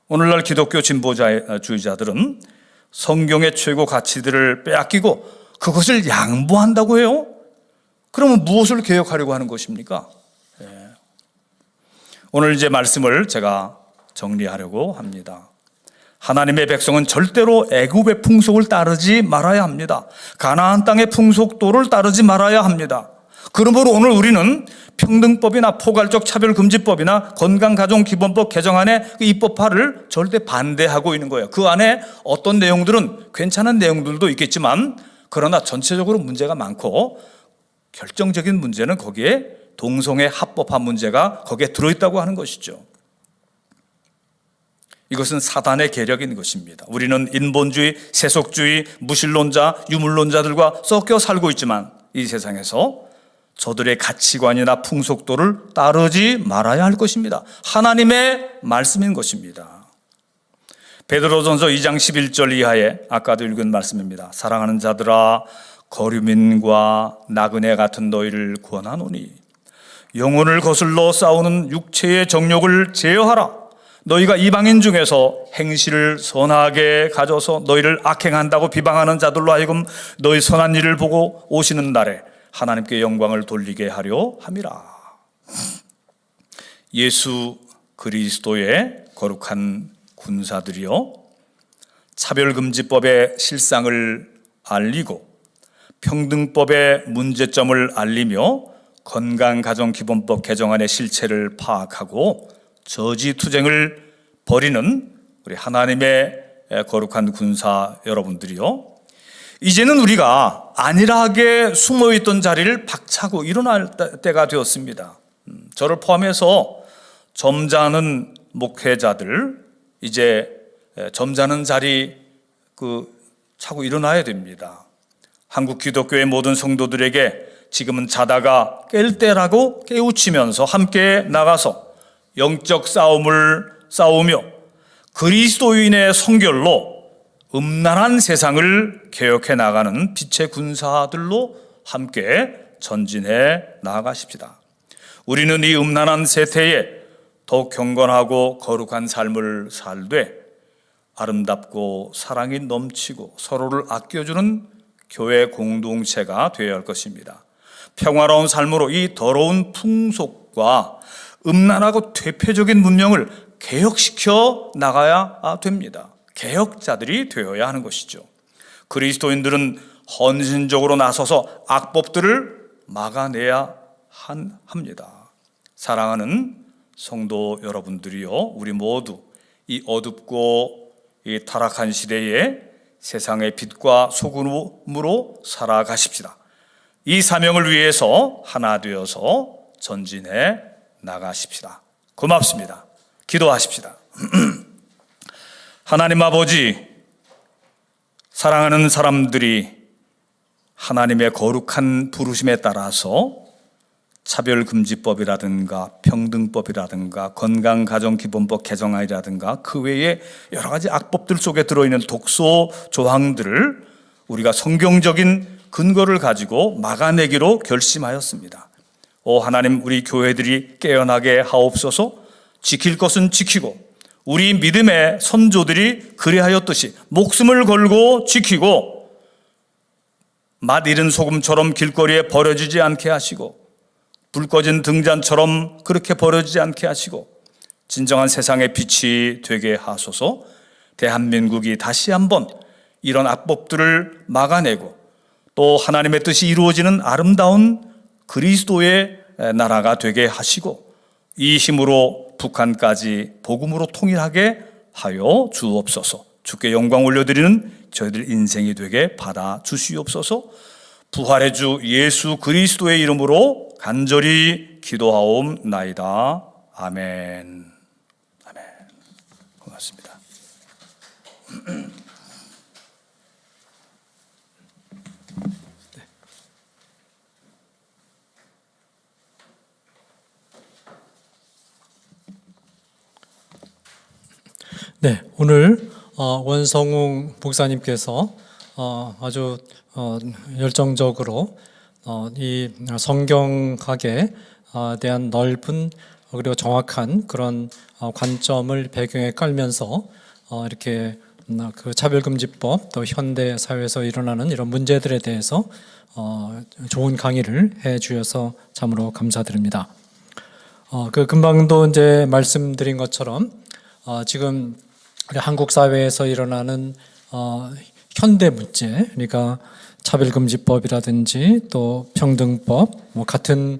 오늘날 기독교 진보주의자들은 성경의 최고 가치들을 빼앗기고 그것을 양보한다고 해요? 그러면 무엇을 개혁하려고 하는 것입니까? 오늘 이제 말씀을 제가 정리하려고 합니다. 하나님의 백성은 절대로 애굽의 풍속을 따르지 말아야 합니다. 가나안 땅의 풍속도를 따르지 말아야 합니다. 그러므로 오늘 우리는 평등법이나 포괄적 차별금지법이나 건강가정기본법 개정안의 그 입법화를 절대 반대하고 있는 거예요. 그 안에 어떤 내용들은 괜찮은 내용들도 있겠지만, 그러나 전체적으로 문제가 많고 결정적인 문제는 거기에 동성애 합법화 문제가 거기에 들어있다고 하는 것이죠. 이것은 사단의 계략인 것입니다. 우리는 인본주의, 세속주의, 무신론자, 유물론자들과 섞여 살고 있지만 이 세상에서 저들의 가치관이나 풍속도를 따르지 말아야 할 것입니다. 하나님의 말씀인 것입니다. 베드로전서 2장 11절 이하에 아까도 읽은 말씀입니다. 사랑하는 자들아, 거류민과 나그네 같은 너희를 권하노니 영혼을 거슬러 싸우는 육체의 정욕을 제어하라. 너희가 이방인 중에서 행실을 선하게 가져서 너희를 악행한다고 비방하는 자들로 하여금 너희 선한 일을 보고 오시는 날에 하나님께 영광을 돌리게 하려 함이라. 예수 그리스도의 거룩한 군사들이여, 차별금지법의 실상을 알리고 평등법의 문제점을 알리며 건강가정기본법 개정안의 실체를 파악하고 저지투쟁을 벌이는 우리 하나님의 거룩한 군사 여러분들이요, 이제는 우리가 안일하게 숨어있던 자리를 박차고 일어날 때가 되었습니다. 저를 포함해서 점잖은 목회자들, 이제 점잖은 자리 차고 일어나야 됩니다. 한국 기독교의 모든 성도들에게 지금은 자다가 깰 때라고 깨우치면서 함께 나가서 영적 싸움을 싸우며 그리스도인의 성결로 음란한 세상을 개혁해 나가는 빛의 군사들로 함께 전진해 나아가십시다. 우리는 이 음란한 세태에 더욱 경건하고 거룩한 삶을 살되 아름답고 사랑이 넘치고 서로를 아껴주는 교회 공동체가 되어야 할 것입니다. 평화로운 삶으로 이 더러운 풍속과 음란하고 퇴폐적인 문명을 개혁시켜 나가야 됩니다. 개혁자들이 되어야 하는 것이죠. 그리스도인들은 헌신적으로 나서서 악법들을 막아내야 합니다. 사랑하는 성도 여러분들이요, 우리 모두 이 어둡고 이 타락한 시대에 세상의 빛과 소금으로 살아가십시다. 이 사명을 위해서 하나 되어서 전진해 나가십시다. 고맙습니다. 기도하십시다. 하나님 아버지, 사랑하는 사람들이 하나님의 거룩한 부르심에 따라서 차별금지법이라든가 평등법이라든가 건강가정기본법 개정안이라든가 그 외에 여러 가지 악법들 속에 들어있는 독소 조항들을 우리가 성경적인 근거를 가지고 막아내기로 결심하였습니다. 오 하나님, 우리 교회들이 깨어나게 하옵소서. 지킬 것은 지키고 우리 믿음의 선조들이 그리하였듯이 목숨을 걸고 지키고 맛 잃은 소금처럼 길거리에 버려지지 않게 하시고 불 꺼진 등잔처럼 그렇게 버려지지 않게 하시고 진정한 세상의 빛이 되게 하소서. 대한민국이 다시 한번 이런 악법들을 막아내고 또 하나님의 뜻이 이루어지는 아름다운 그리스도의 나라가 되게 하시고 이 힘으로 북한까지 복음으로 통일하게 하여 주옵소서. 주께 영광 올려드리는 저희들 인생이 되게 받아 주시옵소서. 부활의 주 예수 그리스도의 이름으로 간절히 기도하옵나이다. 아멘. 아멘. 고맙습니다. 네, 오늘 원성웅 목사님께서 아주 열정적으로 이 성경학에 대한 넓은 그리고 정확한 그런 관점을 배경에 깔면서 이렇게 그 차별금지법 또 현대 사회에서 일어나는 이런 문제들에 대해서 좋은 강의를 해 주셔서 참으로 감사드립니다. 그 금방도 이제 말씀드린 것처럼 지금 우리 한국 사회에서 일어나는 현대 문제, 그러니까 차별금지법이라든지 또 평등법, 뭐 같은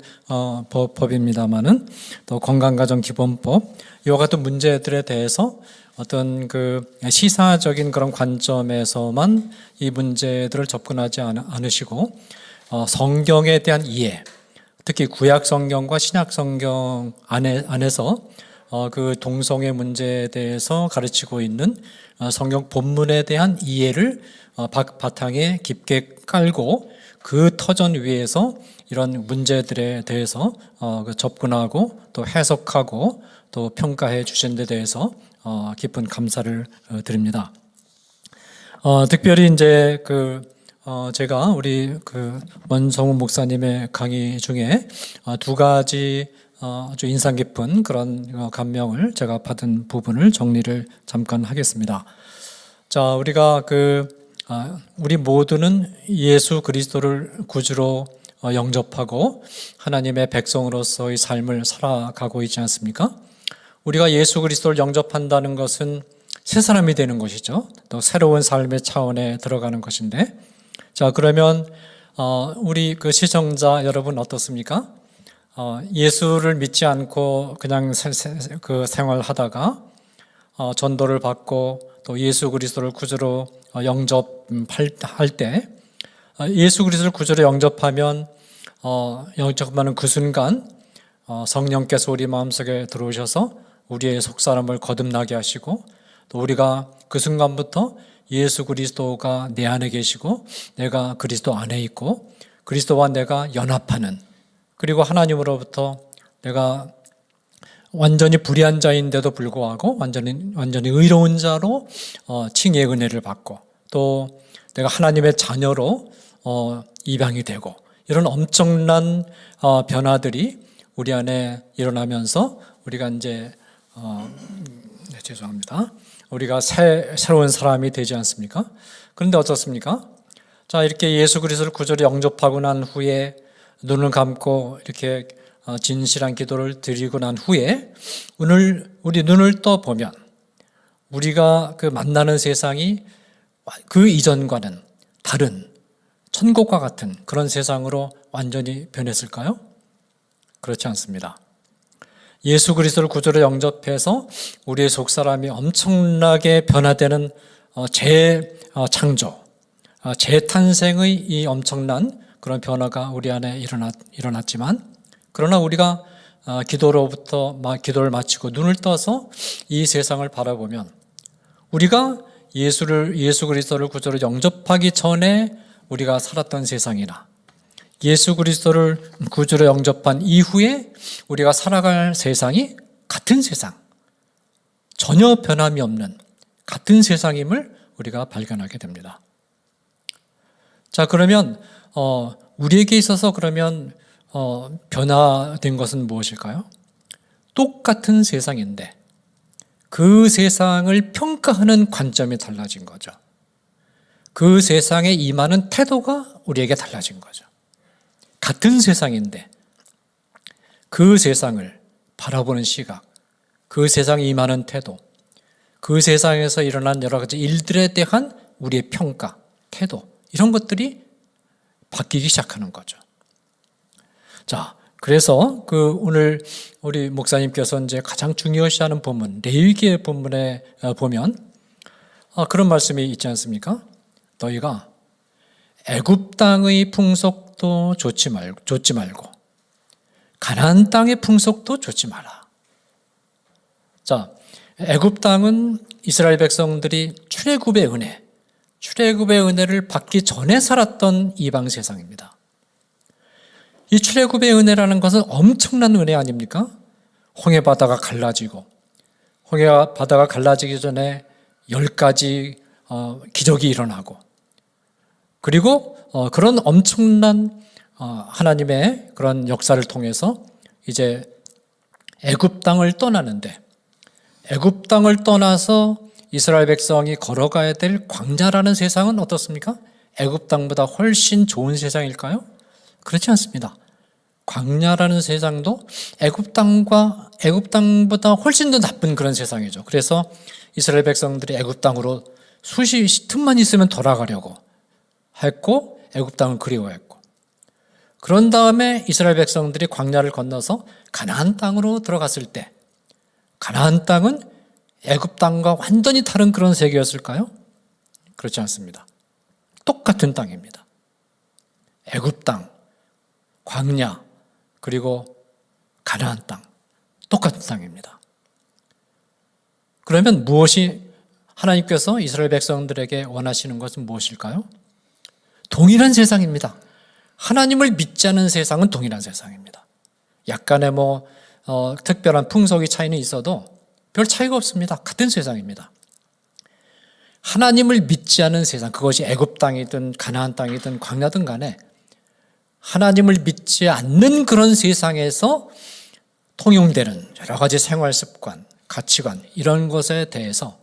법입니다만은 또 건강가정기본법, 이와 같은 문제들에 대해서 어떤 그 시사적인 그런 관점에서만 이 문제들을 접근하지 않으시고 성경에 대한 이해, 특히 구약 성경과 신약 성경 안에서 그 동성애 문제에 대해서 가르치고 있는 성경 본문에 대한 이해를 바탕에 깊게 깔고 그 터전 위에서 이런 문제들에 대해서 접근하고 또 해석하고 또 평가해 주신 데 대해서 깊은 감사를 드립니다. 특별히 이제 제가 우리 원성훈 목사님의 강의 중에 두 가지 아주 인상 깊은 그런 감명을 제가 받은 부분을 정리를 잠깐 하겠습니다. 자, 우리가 우리 모두는 예수 그리스도를 구주로 영접하고 하나님의 백성으로서의 삶을 살아가고 있지 않습니까? 우리가 예수 그리스도를 영접한다는 것은 새 사람이 되는 것이죠. 또 새로운 삶의 차원에 들어가는 것인데, 자, 그러면 우리 시청자 여러분 어떻습니까? 예수를 믿지 않고 그냥 생활하다가 전도를 받고 또 예수 그리스도를 구주로 영접할 때, 예수 그리스도를 구주로 영접하면 영접하는 그 순간 성령께서 우리 마음속에 들어오셔서 우리의 속사람을 거듭나게 하시고, 또 우리가 그 순간부터 예수 그리스도가 내 안에 계시고 내가 그리스도 안에 있고 그리스도와 내가 연합하는, 그리고 하나님으로부터 내가 완전히 불의한 자인데도 불구하고 완전히 의로운 자로 칭의 은혜를 받고, 또 내가 하나님의 자녀로 입양이 되고, 이런 엄청난 변화들이 우리 안에 일어나면서 우리가 이제 우리가 새로운 사람이 되지 않습니까? 그런데 어떻습니까? 자, 이렇게 예수 그리스도를 구주로 영접하고 난 후에 눈을 감고 이렇게 진실한 기도를 드리고 난 후에 우리 눈을 떠 보면 우리가 만나는 세상이 그 이전과는 다른 천국과 같은 그런 세상으로 완전히 변했을까요? 그렇지 않습니다. 예수 그리스도를 구주로 영접해서 우리의 속사람이 엄청나게 변화되는 재창조, 재탄생의 이 엄청난 그런 변화가 우리 안에 일어났지만, 그러나 우리가 기도를 마치고 눈을 떠서 이 세상을 바라보면 우리가 예수 그리스도를 구주로 영접하기 전에 우리가 살았던 세상이나 예수 그리스도를 구주로 영접한 이후에 우리가 살아갈 세상이 같은 세상, 전혀 변함이 없는 같은 세상임을 우리가 발견하게 됩니다. 자, 그러면 우리에게 있어서 그러면 변화된 것은 무엇일까요? 똑같은 세상인데 그 세상을 평가하는 관점이 달라진 거죠. 그 세상에 임하는 태도가 우리에게 달라진 거죠. 같은 세상인데 그 세상을 바라보는 시각, 그 세상에 임하는 태도, 그 세상에서 일어난 여러 가지 일들에 대한 우리의 평가, 태도, 이런 것들이 바뀌기 시작하는 거죠. 자, 그래서 오늘 우리 목사님께서 이제 가장 중요시하는 본문, 레위기의 본문에 보면 그런 말씀이 있지 않습니까? 너희가 애굽 땅의 풍속도 좇지 말고 가나안 땅의 풍속도 좇지 마라. 자, 애굽 땅은 이스라엘 백성들이 출애굽의 은혜를 받기 전에 살았던 이방 세상입니다. 이 출애굽의 은혜라는 것은 엄청난 은혜 아닙니까? 홍해 바다가 갈라지고, 홍해 바다가 갈라지기 전에 10가지 기적이 일어나고, 그리고 그런 엄청난 하나님의 그런 역사를 통해서 이제 애굽 땅을 떠나는데, 애굽 땅을 떠나서 이스라엘 백성이 걸어가야 될 광야라는 세상은 어떻습니까? 애굽 땅보다 훨씬 좋은 세상일까요? 그렇지 않습니다. 광야라는 세상도 애굽 땅보다 훨씬 더 나쁜 그런 세상이죠. 그래서 이스라엘 백성들이 애굽 땅으로 틈만 있으면 돌아가려고 했고, 애굽 땅을 그리워했고, 그런 다음에 이스라엘 백성들이 광야를 건너서 가나안 땅으로 들어갔을 때, 가나안 땅은 애굽 땅과 완전히 다른 그런 세계였을까요? 그렇지 않습니다. 똑같은 땅입니다. 애굽 땅, 광야, 그리고 가나안 땅, 똑같은 땅입니다. 그러면 무엇이 하나님께서 이스라엘 백성들에게 원하시는 것은 무엇일까요? 동일한 세상입니다. 하나님을 믿지 않은 세상은 동일한 세상입니다. 약간의 특별한 풍속의 차이는 있어도 별 차이가 없습니다. 같은 세상입니다. 하나님을 믿지 않은 세상, 그것이 애굽 땅이든 가나안 땅이든 광야든 간에 하나님을 믿지 않는 그런 세상에서 통용되는 여러 가지 생활 습관, 가치관 이런 것에 대해서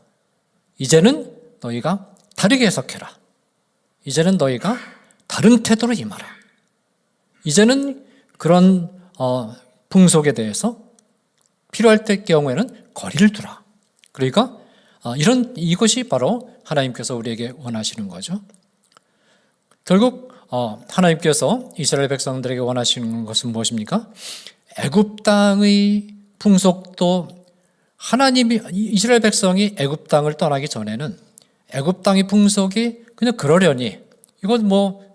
이제는 너희가 다르게 해석해라. 이제는 너희가 다른 태도로 임하라. 이제는 그런 풍속에 대해서 필요할 때 경우에는 거리를 두라. 그러니까 이것이 바로 하나님께서 우리에게 원하시는 거죠. 결국 하나님께서 이스라엘 백성들에게 원하시는 것은 무엇입니까? 애굽 땅의 풍속도 이스라엘 백성이 애굽 땅을 떠나기 전에는 애굽 땅의 풍속이 그냥 그러려니 이건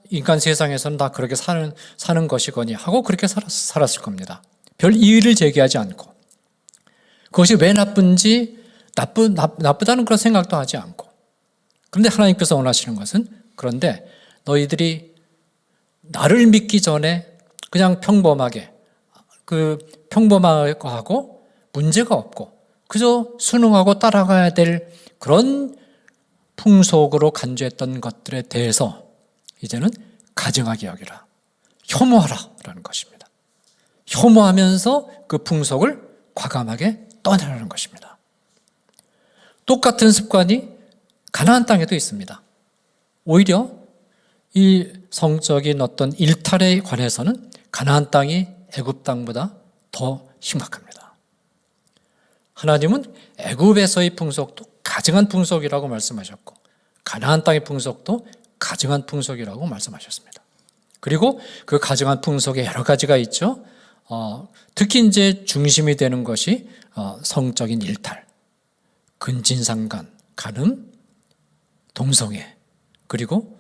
인간 세상에서는 다 그렇게 사는 것이거니 하고 그렇게 살았을 겁니다. 별 이의를 제기하지 않고 그것이 왜 나쁜지 나쁘다는 그런 생각도 하지 않고 그런데 하나님께서 원하시는 것은 그런데 너희들이 나를 믿기 전에 그냥 평범하게 평범하고 문제가 없고 그저 순응하고 따라가야 될 그런 풍속으로 간주했던 것들에 대해서 이제는 가증하게 여기라. 혐오하라라는 것입니다. 혐오하면서 그 풍속을 과감하게 떠나라는 것입니다. 똑같은 습관이 가나안 땅에도 있습니다. 오히려 이 성적인 어떤 일탈에 관해서는 가나안 땅이 애굽 땅보다 더 심각합니다. 하나님은 애굽에서의 풍속도 가증한 풍속이라고 말씀하셨고 가나안 땅의 풍속도 가증한 풍속이라고 말씀하셨습니다. 그리고 그 가증한 풍속에 여러 가지가 있죠. 특히 이제 중심이 되는 것이 성적인 일탈, 근친상간, 간음, 동성애, 그리고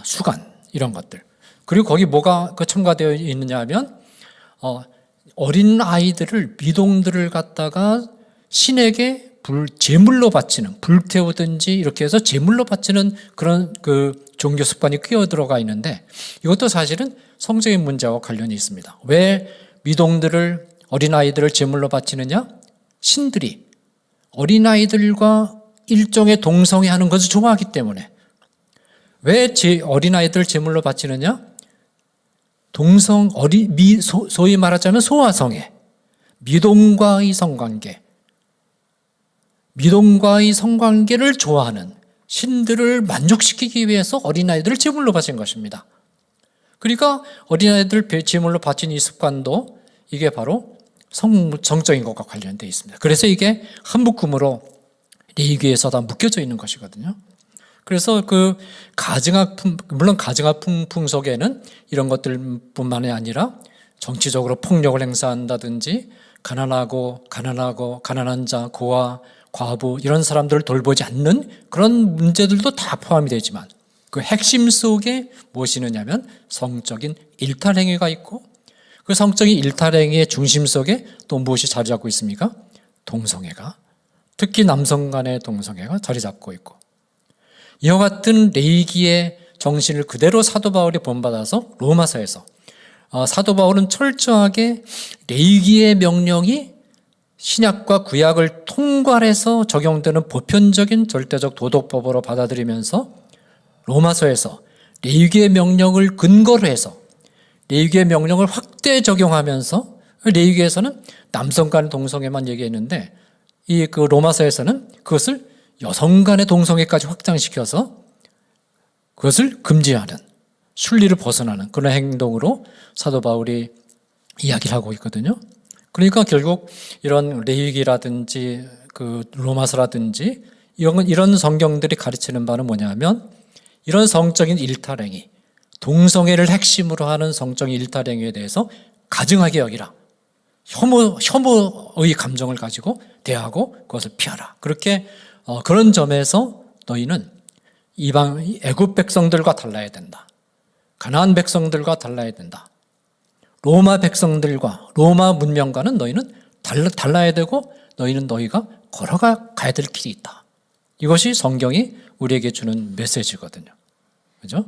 수간 이런 것들. 그리고 거기 뭐가 첨가되어 있느냐 하면 어린 아이들을 미동들을 갖다가 신에게 제물로 바치는 불태우든지 이렇게 해서 제물로 바치는 그런 종교 습관이 끼어 들어가 있는데 이것도 사실은 성적인 문제와 관련이 있습니다. 왜 미동들을 어린아이들을 제물로 바치느냐? 신들이 어린아이들과 일종의 동성애하는 것을 좋아하기 때문에. 왜 어린아이들을 제물로 바치느냐? 소위 말하자면 소아성애, 미동과의 성관계, 미동과의 성관계를 좋아하는 신들을 만족시키기 위해서 어린아이들을 제물로 바친 것입니다. 그러니까 어린아이들 제물로 바친 이 습관도 이게 바로 정적인 것과 관련되어 있습니다. 그래서 이게 한 묶음으로 레위기에서 다 묶여져 있는 것이거든요. 그래서 물론 가증한 풍속에는 이런 것들뿐만이 아니라 정치적으로 폭력을 행사한다든지 가난한 자, 고아, 과부 이런 사람들을 돌보지 않는 그런 문제들도 다 포함이 되지만 그 핵심 속에 무엇이 있느냐면 성적인 일탈행위가 있고 그 성적인 일탈행위의 중심 속에 또 무엇이 자리 잡고 있습니까? 동성애가, 특히 남성 간의 동성애가 자리 잡고 있고 이와 같은 레위기의 정신을 그대로 사도 바울이 본받아서 로마서에서 사도 바울은 철저하게 레위기의 명령이 신약과 구약을 통괄해서 적용되는 보편적인 절대적 도덕법으로 받아들이면서 로마서에서 레위기의 명령을 근거로 해서 레위기의 명령을 확대 적용하면서 레위기에서는 남성 간의 동성애만 얘기했는데 그 로마서에서는 그것을 여성 간의 동성애까지 확장시켜서 그것을 금지하는 순리를 벗어나는 그런 행동으로 사도 바울이 이야기를 하고 있거든요. 그러니까 결국 이런 레위기라든지 로마서라든지 이런 성경들이 가르치는 바는 뭐냐면 이런 성적인 일탈행위, 동성애를 핵심으로 하는 성적인 일탈행위에 대해서 가증하게 여기라. 혐오의 감정을 가지고 대하고 그것을 피하라. 그렇게 그런 점에서 너희는 애굽 백성들과 달라야 된다. 가나안 백성들과 달라야 된다. 로마 백성들과 로마 문명과는 너희는 달라야 되고 너희가 걸어가야 될 길이 있다. 이것이 성경이 우리에게 주는 메시지거든요. 그죠?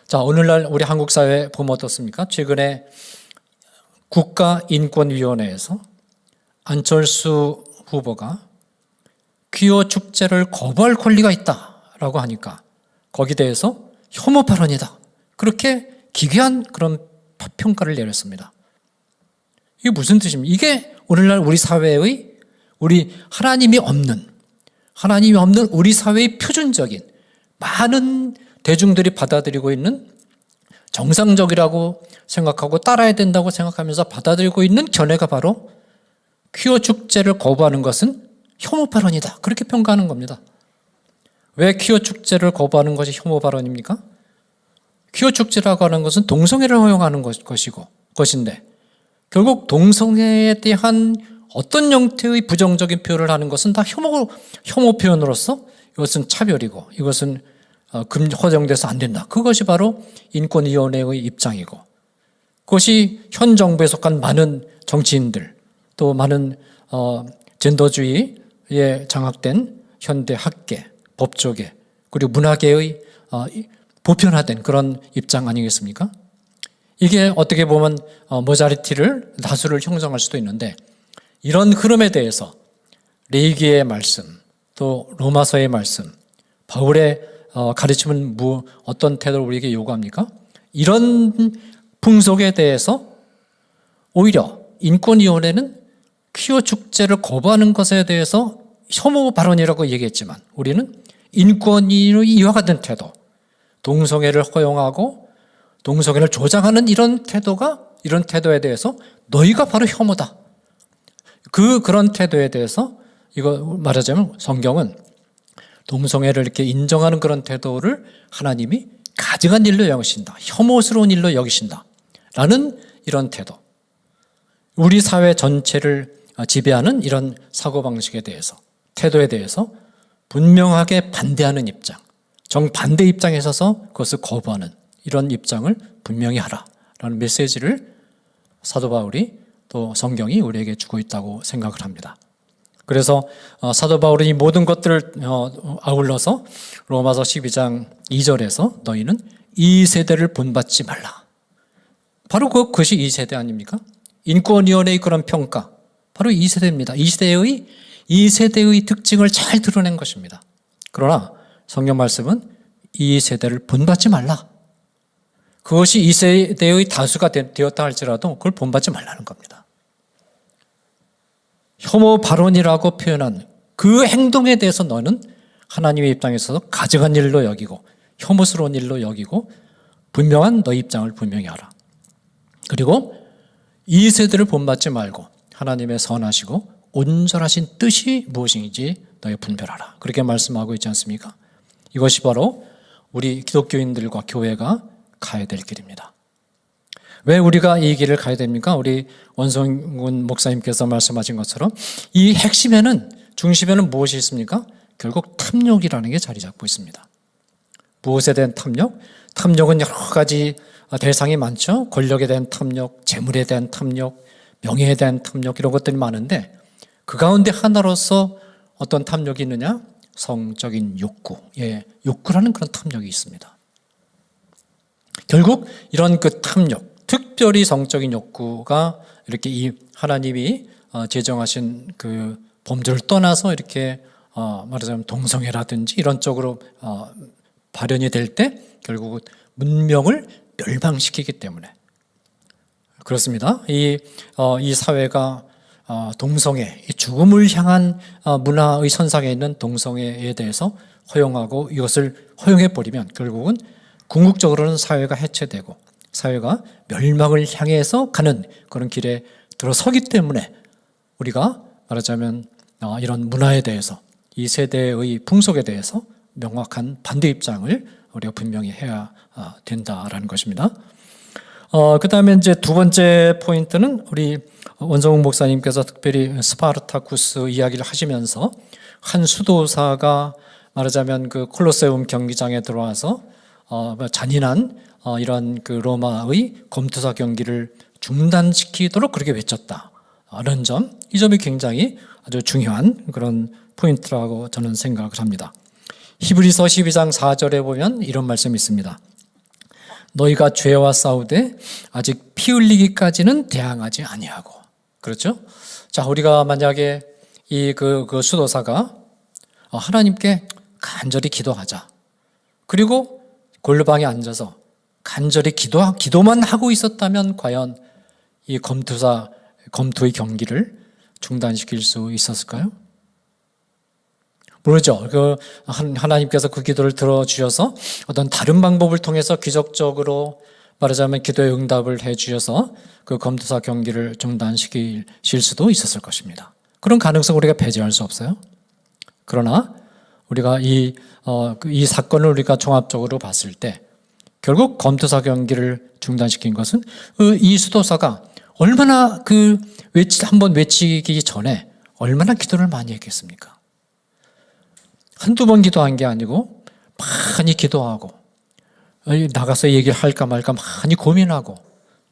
자, 오늘날 우리 한국 사회 보면 어떻습니까? 최근에 국가인권위원회에서 안철수 후보가 귀호 축제를 거부할 권리가 있다라고 하니까 거기에 대해서 혐오 발언이다. 그렇게 기괴한 그런 평가를 내렸습니다. 이게 무슨 뜻입니까? 이게 오늘날 우리 사회의 우리 하나님이 없는 우리 사회의 표준적인 많은 대중들이 받아들이고 있는 정상적이라고 생각하고 따라야 된다고 생각하면서 받아들이고 있는 견해가 바로 퀴어 축제를 거부하는 것은 혐오 발언이다. 그렇게 평가하는 겁니다. 왜 퀴어 축제를 거부하는 것이 혐오 발언입니까? 퀴어 축제라고 하는 것은 동성애를 허용하는 것인데 결국 동성애에 대한 어떤 형태의 부정적인 표현을 하는 것은 다 혐오 표현으로서 이것은 차별이고 이것은 허용돼서 안 된다. 그것이 바로 인권위원회의 입장이고 그것이 현 정부에 속한 많은 정치인들 또 많은 젠더주의에 장악된 현대 학계, 법조계 그리고 문화계의 보편화된 그런 입장 아니겠습니까? 이게 어떻게 보면 모자리티를 다수를 형성할 수도 있는데 이런 흐름에 대해서 레위기의 말씀 또 로마서의 말씀 바울의 가르침은 어떤 태도를 우리에게 요구합니까? 이런 풍속에 대해서 오히려 인권위원회는 퀴어 축제를 거부하는 것에 대해서 혐오 발언이라고 얘기했지만 우리는 인권위의 이와 같은 태도 동성애를 허용하고 동성애를 조장하는 이런 태도에 대해서 너희가 바로 혐오다. 그런 태도에 대해서 이거 말하자면 성경은 동성애를 이렇게 인정하는 그런 태도를 하나님이 가증한 일로 여기신다. 혐오스러운 일로 여기신다. 라는 이런 태도. 우리 사회 전체를 지배하는 이런 사고방식에 대해서 태도에 대해서 분명하게 반대하는 입장. 정반대 입장에 서서 그것을 거부하는 이런 입장을 분명히 하라라는 메시지를 사도 바울이 또 성경이 우리에게 주고 있다고 생각을 합니다. 그래서 사도 바울이 이 모든 것들을 아울러서 로마서 12장 2절에서 너희는 이 세대를 본받지 말라. 바로 그것이 이 세대 아닙니까? 인권위원회의 그런 평가 바로 이 세대입니다. 이 세대의 특징을 잘 드러낸 것입니다. 그러나 성경 말씀은 이 세대를 본받지 말라. 그것이 이 세대의 다수가 되었다 할지라도 그걸 본받지 말라는 겁니다. 혐오 발언이라고 표현한 그 행동에 대해서 너는 하나님의 입장에서 가증한 일로 여기고 혐오스러운 일로 여기고 분명한 너 입장을 분명히 하라. 그리고 이 세대를 본받지 말고 하나님의 선하시고 온전하신 뜻이 무엇인지 너희 분별하라. 그렇게 말씀하고 있지 않습니까? 이것이 바로 우리 기독교인들과 교회가 가야 될 길입니다. 왜 우리가 이 길을 가야 됩니까? 우리 원성군 목사님께서 말씀하신 것처럼 이 핵심에는 중심에는 무엇이 있습니까? 결국 탐욕이라는 게 자리 잡고 있습니다. 무엇에 대한 탐욕? 탐욕은 여러 가지 대상이 많죠. 권력에 대한 탐욕, 재물에 대한 탐욕, 명예에 대한 탐욕 이런 것들이 많은데 그 가운데 하나로서 어떤 탐욕이 있느냐? 성적인 욕구, 욕구라는 그런 탐욕이 있습니다. 결국 이런 그 탐욕, 특별히 성적인 욕구가 이렇게 이 하나님이 제정하신 그 범죄를 떠나서 이렇게 말하자면 동성애라든지 이런 쪽으로 발현이 될 때 결국 문명을 멸망시키기 때문에 그렇습니다. 이 사회가 동성애, 죽음을 향한 문화의 선상에 있는 동성애에 대해서 허용하고 이것을 허용해버리면 결국은 궁극적으로는 사회가 해체되고 사회가 멸망을 향해서 가는 그런 길에 들어서기 때문에 우리가 말하자면 이런 문화에 대해서 이 세대의 풍속에 대해서 명확한 반대 입장을 우리가 분명히 해야 된다라는 것입니다. 그 다음에 이제 두 번째 포인트는 우리 원성욱 목사님께서 특별히 스파르타쿠스 이야기를 하시면서 한 수도사가 말하자면 그 콜로세움 경기장에 들어와서 잔인한 이런 그 로마의 검투사 경기를 중단시키도록 그렇게 외쳤다라는 점, 이 점이 굉장히 아주 중요한 그런 포인트라고 저는 생각을 합니다. 히브리서 12장 4절에 보면 이런 말씀이 있습니다. 너희가 죄와 싸우되 아직 피 흘리기까지는 대항하지 아니하고. 그렇죠? 자, 우리가 만약에 그 수도사가 하나님께 간절히 기도하자. 그리고 골방에 앉아서 간절히 기도만 하고 있었다면 과연 이 검토의 경기를 중단시킬 수 있었을까요? 모르죠. 하나님께서 그 기도를 들어주셔서 어떤 다른 방법을 통해서 기적적으로 말하자면 기도의 응답을 해주셔서 그 검투사 경기를 중단시키실 수도 있었을 것입니다. 그런 가능성 우리가 배제할 수 없어요. 그러나 우리가 이 사건을 우리가 종합적으로 봤을 때 결국 검투사 경기를 중단시킨 것은 이 수도사가 얼마나 한번 외치기 전에 얼마나 기도를 많이 했겠습니까? 한두 번 기도한 게 아니고 많이 기도하고 나가서 얘기를 할까 말까 많이 고민하고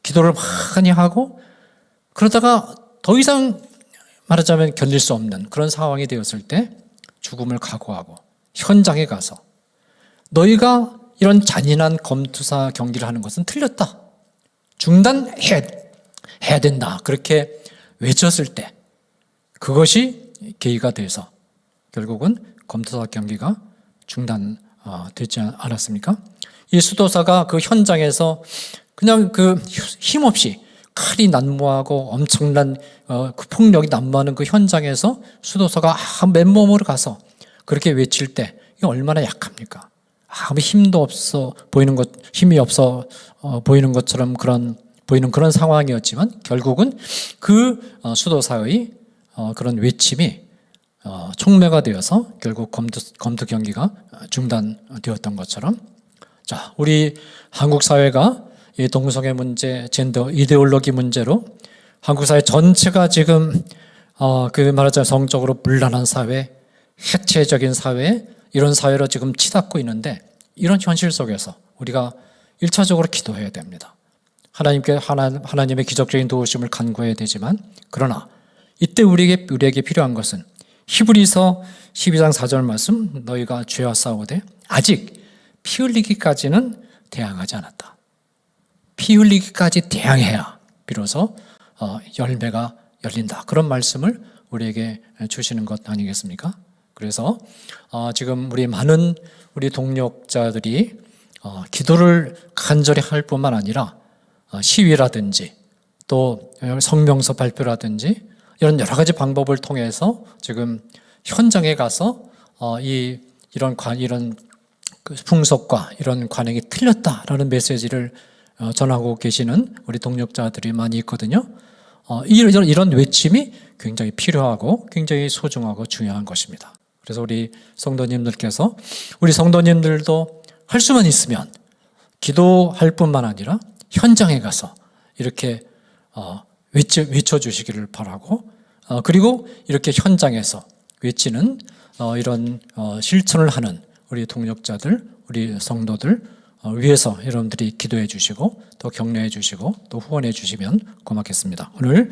기도를 많이 하고 그러다가 더 이상 말하자면 견딜 수 없는 그런 상황이 되었을 때 죽음을 각오하고 현장에 가서 너희가 이런 잔인한 검투사 경기를 하는 것은 틀렸다. 중단해야 된다. 그렇게 외쳤을 때 그것이 계기가 돼서 결국은 검투사 경기가 중단되지 않았습니까? 이 수도사가 그 현장에서 그냥 힘없이 칼이 난무하고 엄청난 그 폭력이 난무하는 그 현장에서 수도사가 맨몸으로 가서 그렇게 외칠 때 이게 얼마나 약합니까? 아무 힘도 없어 보이는 힘이 없어 보이는 것처럼 보이는 그런 상황이었지만 결국은 그 수도사의 그런 외침이 촉매가 되어서 결국 검투 경기가 중단되었던 것처럼 자, 우리 한국 사회가 이 동성애 문제, 젠더 이데올로기 문제로 한국 사회 전체가 지금 말하자면 성적으로 문란한 사회, 해체적인 사회, 이런 사회로 지금 치닫고 있는데 이런 현실 속에서 우리가 1차적으로 기도해야 됩니다. 하나님의 기적적인 도우심을 간구해야 되지만 그러나 이때 우리에게 필요한 것은 히브리서 12장 4절 말씀 너희가 죄와 싸우되 아직 피 흘리기까지는 대항하지 않았다. 피 흘리기까지 대항해야 비로소 열매가 열린다. 그런 말씀을 우리에게 주시는 것 아니겠습니까? 그래서 지금 많은 우리 동력자들이 기도를 간절히 할 뿐만 아니라 시위라든지 또 성명서 발표라든지 이런 여러 가지 방법을 통해서 지금 현장에 가서 이런 풍속과 이런 관행이 틀렸다라는 메시지를 전하고 계시는 우리 동력자들이 많이 있거든요. 이런 외침이 굉장히 필요하고 굉장히 소중하고 중요한 것입니다. 그래서 우리 성도님들도 할 수만 있으면 기도할 뿐만 아니라 현장에 가서 이렇게 외쳐주시기를 바라고 그리고 이렇게 현장에서 외치는 이런 실천을 하는 우리 동력자들, 우리 성도들 위해서 여러분들이 기도해 주시고 또 격려해 주시고 또 후원해 주시면 고맙겠습니다. 오늘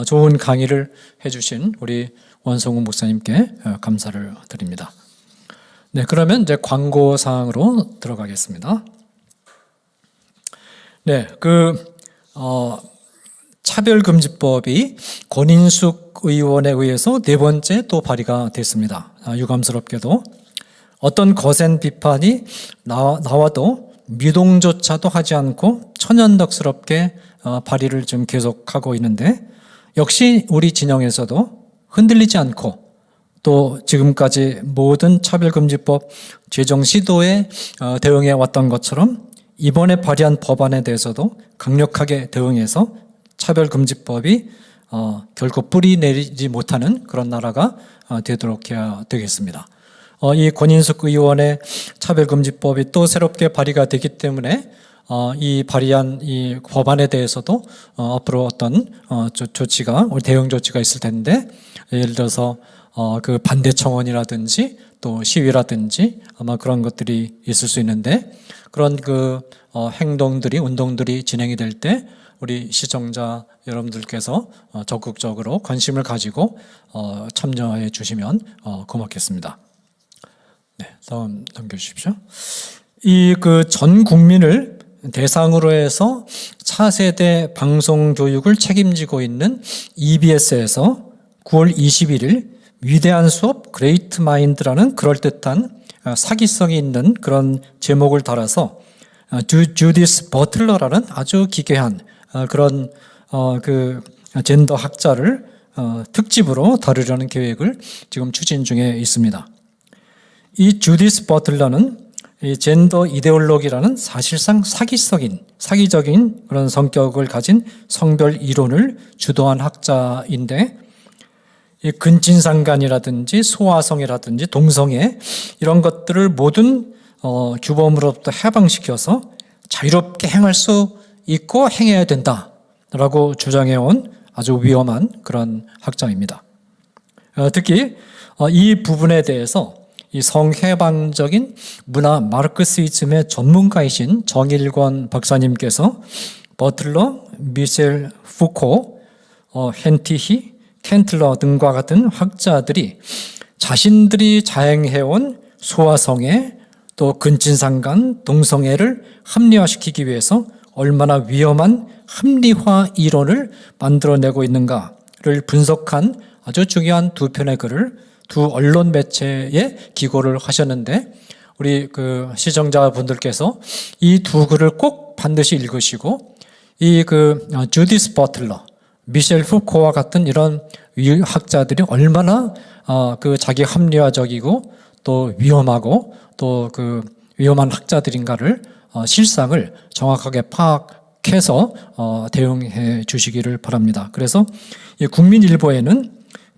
좋은 강의를 해주신 우리 원성우 목사님께 감사를 드립니다. 네, 그러면 이제 광고 사항으로 들어가겠습니다. 네, 차별금지법이 권인숙 의원에 의해서 네 번째 또 발의가 됐습니다. 유감스럽게도 어떤 거센 비판이 나와도 미동조차도 하지 않고 천연덕스럽게 발의를 좀 계속하고 있는데 역시 우리 진영에서도 흔들리지 않고 또 지금까지 모든 차별금지법 제정 시도에 대응해 왔던 것처럼 이번에 발의한 법안에 대해서도 강력하게 대응해서 차별금지법이 결코 뿌리 내리지 못하는 그런 나라가 되도록 해야 되겠습니다. 이 권인숙 의원의 차별금지법이 또 새롭게 발의가 되기 때문에 이 발의한 이 법안에 대해서도 앞으로 어떤 조치가 대응 조치가 있을 텐데 예를 들어서 그 반대 청원이라든지 또 시위라든지 아마 그런 것들이 있을 수 있는데 그런 운동들이 진행이 될 때 우리 시청자 여러분들께서 적극적으로 관심을 가지고 참여해 주시면 고맙겠습니다. 네, 다음 넘겨주십시오. 이 전 국민을 대상으로 해서 차세대 방송 교육을 책임지고 있는 EBS에서 9월 21일 위대한 수업 그레이트 마인드라는 그럴듯한 사기성이 있는 그런 제목을 달아서 주디스 버틀러라는 아주 기괴한 그런 그 젠더 학자를 특집으로 다루려는 계획을 지금 추진 중에 있습니다. 이 주디스 버틀러는 이 젠더 이데올로기라는 사실상 사기적인 그런 성격을 가진 성별 이론을 주도한 학자인데, 이 근친상간이라든지 소아성애라든지 동성애 이런 것들을 모든 규범으로부터 해방시켜서 자유롭게 행할 수 있고 행해야 된다라고 주장해온 아주 위험한 그런 학자입니다. 특히 이 부분에 대해서 이 성해방적인 문화 마르크시즘의 전문가이신 정일권 박사님께서 버틀러, 미셸 푸코, 헨티히, 켄틀러 등과 같은 학자들이 자신들이 자행해온 소아성애 또 근친상간, 동성애를 합리화시키기 위해서 얼마나 위험한 합리화 이론을 만들어내고 있는가를 분석한 아주 중요한 두 편의 글을 두 언론 매체에 기고를 하셨는데, 우리 그 시청자분들께서 이 두 글을 꼭 반드시 읽으시고 이 주디스 버틀러, 미셸 푸코와 같은 이런 학자들이 얼마나 그 자기 합리화적이고 또 위험하고 또 그 위험한 학자들인가를 실상을 정확하게 파악해서 대응해 주시기를 바랍니다. 그래서 이 국민일보에는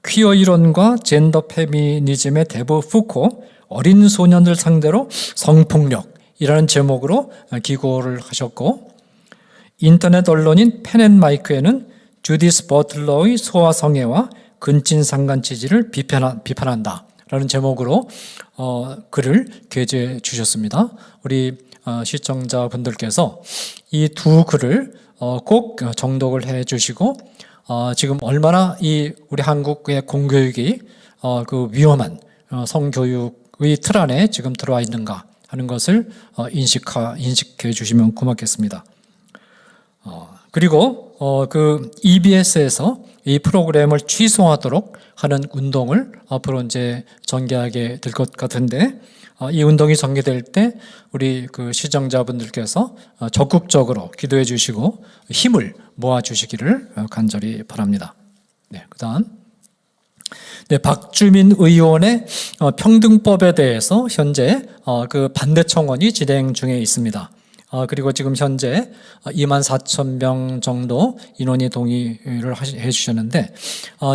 퀴어 이론과 젠더 페미니즘의 대부 푸코, 어린 소년들 상대로 성폭력이라는 제목으로 기고를 하셨고, 인터넷 언론인 펜앤마이크에는 주디스 버틀러의 소아성애와 근친상간 지지를 비판한다 라는 제목으로 글을 게재해 주셨습니다. 우리 시청자분들께서 이 두 글을 꼭 정독을 해 주시고 지금 얼마나 이 우리 한국의 공교육이 그 위험한 성교육의 틀 안에 지금 들어와 있는가 하는 것을 인식해 주시면 고맙겠습니다. 그리고 그 EBS에서 이 프로그램을 취소하도록 하는 운동을 앞으로 이제 전개하게 될 것 같은데, 이 운동이 전개될 때 우리 그 시청자분들께서 적극적으로 기도해 주시고 힘을 모아 주시기를 간절히 바랍니다. 네, 그다음. 네, 박주민 의원의 평등법에 대해서 현재 그 반대 청원이 진행 중에 있습니다. 그리고 지금 현재 24,000명 정도 인원이 동의를 해 주셨는데,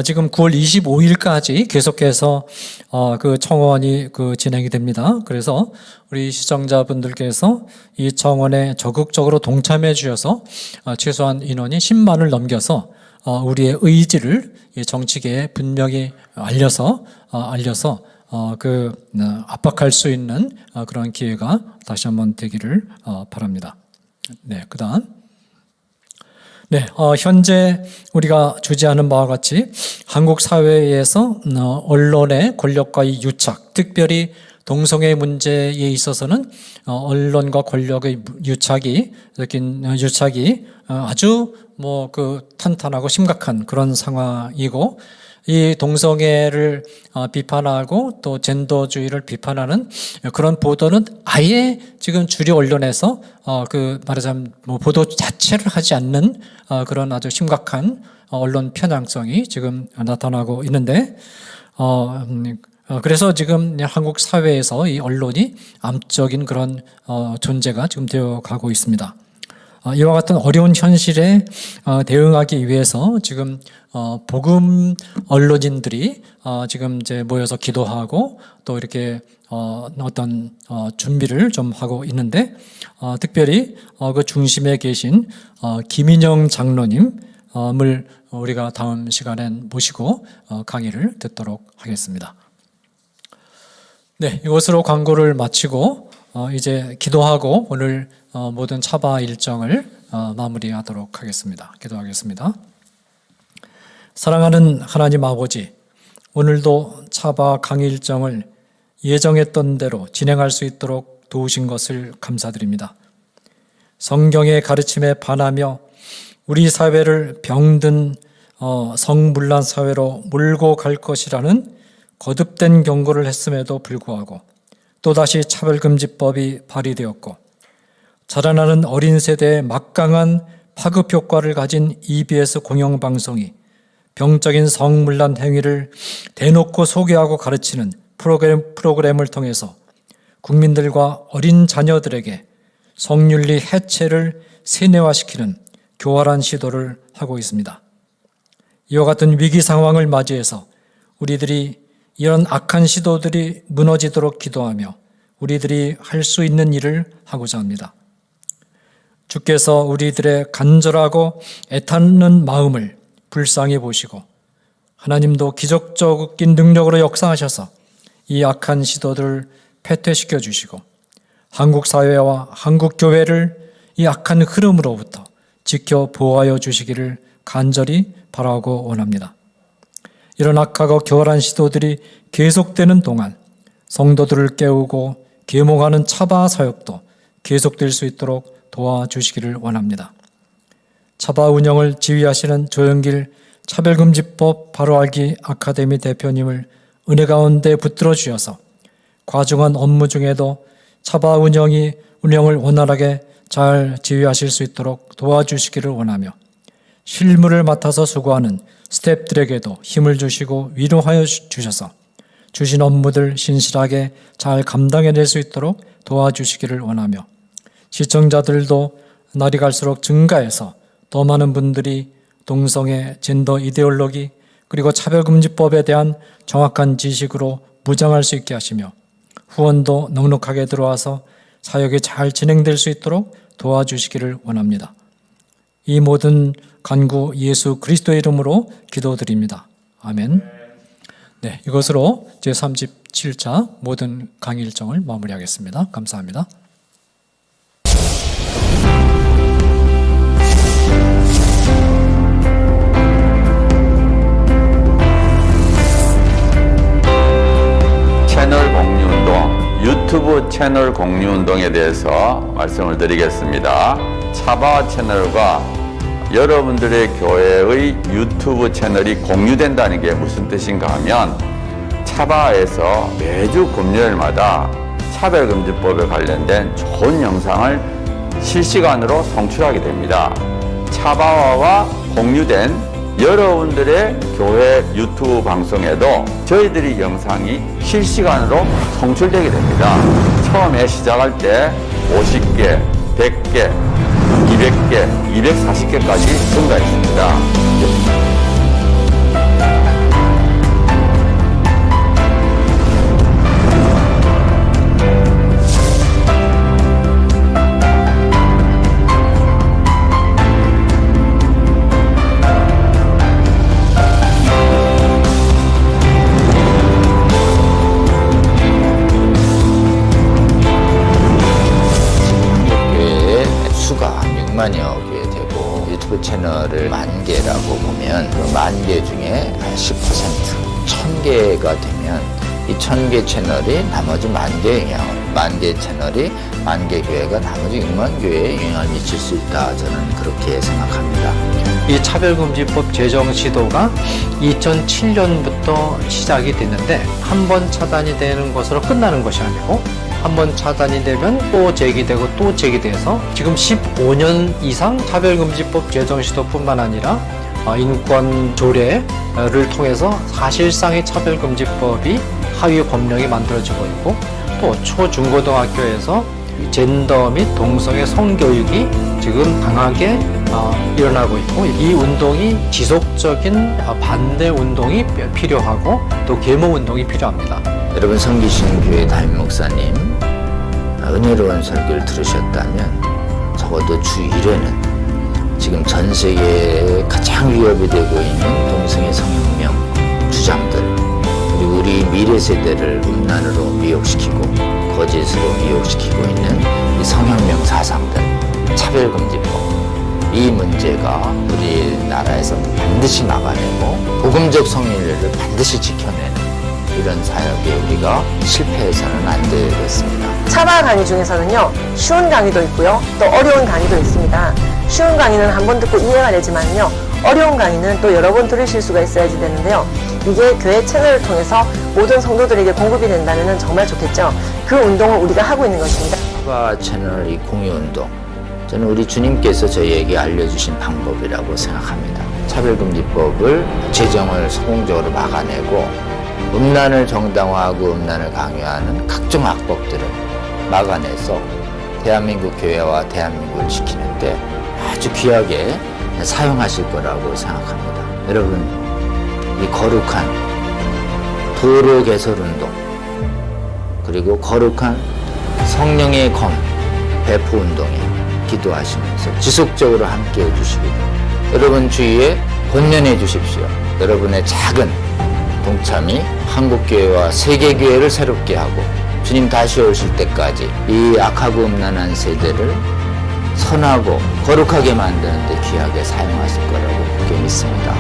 지금 9월 25일까지 계속해서 그 청원이 진행이 됩니다. 그래서 우리 시청자분들께서 이 청원에 적극적으로 동참해 주셔서 최소한 인원이 10만을 넘겨서 우리의 의지를 정치계에 분명히 알려서 압박할 수 있는 그런 기회가 다시 한번 되기를 바랍니다. 네, 그다음. 네, 현재 우리가 주지하는 바와 같이 한국 사회에서 언론의 권력과의 유착, 특별히 동성애 문제에 있어서는 언론과 권력의 유착이 아주 탄탄하고 심각한 그런 상황이고, 이 동성애를 비판하고 또 젠더주의를 비판하는 그런 보도는 아예 지금 주류 언론에서 말하자면 보도 자체를 하지 않는 그런 아주 심각한 언론 편향성이 지금 나타나고 있는데, 그래서 지금 한국 사회에서 이 언론이 암적인 그런 존재가 지금 되어 가고 있습니다. 이와 같은 어려운 현실에 대응하기 위해서 지금 복음 언론인들이 지금 이제 모여서 기도하고 또 이렇게 어떤 준비를 좀 하고 있는데, 특별히 그 중심에 계신 김인영 장로님을 우리가 다음 시간엔 모시고 강의를 듣도록 하겠습니다. 네, 이것으로 광고를 마치고 이제 기도하고 오늘 모든 차바 일정을 마무리하도록 하겠습니다. 기도하겠습니다. 사랑하는 하나님 아버지, 오늘도 차바 강의 일정을 예정했던 대로 진행할 수 있도록 도우신 것을 감사드립니다. 성경의 가르침에 반하며 우리 사회를 병든 성문란 사회로 몰고 갈 것이라는 거듭된 경고를 했음에도 불구하고 또다시 차별금지법이 발의되었고 자라나는 어린 세대의 막강한 파급 효과를 가진 EBS 공영방송이 병적인 성문란 행위를 대놓고 소개하고 가르치는 프로그램을 통해서 국민들과 어린 자녀들에게 성윤리 해체를 세뇌화시키는 교활한 시도를 하고 있습니다. 이와 같은 위기 상황을 맞이해서 우리들이 이런 악한 시도들이 무너지도록 기도하며 우리들이 할 수 있는 일을 하고자 합니다. 주께서 우리들의 간절하고 애타는 마음을 불쌍히 보시고 하나님도 기적적인 능력으로 역사하셔서 이 악한 시도들을 패퇴시켜 주시고 한국 사회와 한국 교회를 이 악한 흐름으로부터 지켜 보호하여 주시기를 간절히 바라고 원합니다. 이런 악하고 교활한 시도들이 계속되는 동안 성도들을 깨우고 계몽하는 차바 사역도 계속될 수 있도록 도와주시기를 원합니다. 차바 운영을 지휘하시는 조영길 차별금지법 바로알기 아카데미 대표님을 은혜 가운데 붙들어 주셔서 과중한 업무 중에도 차바 운영을 원활하게 잘 지휘하실 수 있도록 도와주시기를 원하며 실무를 맡아서 수고하는 스태프들에게도 힘을 주시고 위로하여 주셔서 주신 업무들 신실하게 잘 감당해낼 수 있도록 도와주시기를 원하며 시청자들도 날이 갈수록 증가해서 더 많은 분들이 동성애, 젠더 이데올로기 그리고 차별금지법에 대한 정확한 지식으로 무장할 수 있게 하시며 후원도 넉넉하게 들어와서 사역이 잘 진행될 수 있도록 도와주시기를 원합니다. 이 모든 간구 예수 그리스도의 이름으로 기도드립니다. 아멘. 네, 이것으로 제37차 모든 강의 일정을 마무리하겠습니다. 감사합니다. 채널 공유운동, 유튜브 채널 공유운동에 대해서 말씀을 드리겠습니다. 차바 채널과 여러분들의 교회의 유튜브 채널이 공유된다는 게 무슨 뜻인가 하면 차바에서 매주 금요일마다 차별금지법에 관련된 좋은 영상을 실시간으로 송출하게 됩니다. 차바와가 공유된 여러분들의 교회 유튜브 방송에도 저희들이 영상이 실시간으로 송출되게 됩니다. 처음에 시작할 때 50개, 100개, 200개, 240개까지 증가했습니다. 만여 개 되고 유튜브 채널을 10,000개라고 보면 그 10,000개 중에 한 10%, 1,000개가 되면 이 1,000개 채널이 나머지 10,000개의 영향을 10,000개 채널이 10,000개 교회가 나머지 6만 교회에 영향을 미칠 수 있다. 저는 그렇게 생각합니다. 이 차별금지법 제정 시도가 2007년부터 시작이 됐는데 한 번 차단이 되는 것으로 끝나는 것이 아니고 한 번 차단이 되면 또 제기되고 또 제기돼서 지금 15년 이상 차별금지법 제정 시도뿐만 아니라 인권 조례를 통해서 사실상의 차별금지법이 하위 법령이 만들어지고 있고 또 초중고등학교에서 젠더 및 동성애 성교육이 지금 강하게 일어나고 있고 이 운동이 지속적인 반대 운동이 필요하고 또 계몽 운동이 필요합니다. 여러분 섬기신 교회 담임 목사님 은혜로운 설교를 들으셨다면 적어도 주 1회는 지금 전 세계에 가장 위협이 되고 있는 동성애 성혁명 주장들 그리고 우리 미래 세대를 음란으로 미혹시키고 거짓으로 미혹시키고 있는 이 성혁명 사상들 차별금지법 이 문제가 우리나라에서 반드시 막아내고 복음적 성인례를 반드시 지켜내는 이런 사역에 우리가 실패해서는 안 되겠습니다. 차바 강의 중에서는요, 쉬운 강의도 있고요, 또 어려운 강의도 있습니다. 쉬운 강의는 한 번 듣고 이해가 되지만요, 어려운 강의는 또 여러 번 들으실 수가 있어야지 되는데요. 이게 교회 채널을 통해서 모든 성도들에게 공급이 된다면 정말 좋겠죠. 그 운동을 우리가 하고 있는 것입니다. 차바 채널 이 공유운동, 저는 우리 주님께서 저희에게 알려주신 방법이라고 생각합니다. 차별금지법을 제정을 성공적으로 막아내고 음란을 정당화하고 음란을 강요하는 각종 악법들을 막아내서 대한민국 교회와 대한민국을 지키는데 아주 귀하게 사용하실 거라고 생각합니다. 여러분, 이 거룩한 도로 개설운동, 그리고 거룩한 성령의 검 배포 운동에 기도하시면서 지속적으로 함께 해주시기 바랍니다. 여러분 주위에 권면해 주십시오. 여러분의 작은 동참이 한국교회와 세계교회를 새롭게 하고 주님 다시 오실 때까지 이 악하고 음란한 세대를 선하고 거룩하게 만드는 데 귀하게 사용하실 거라고 그렇게 믿습니다.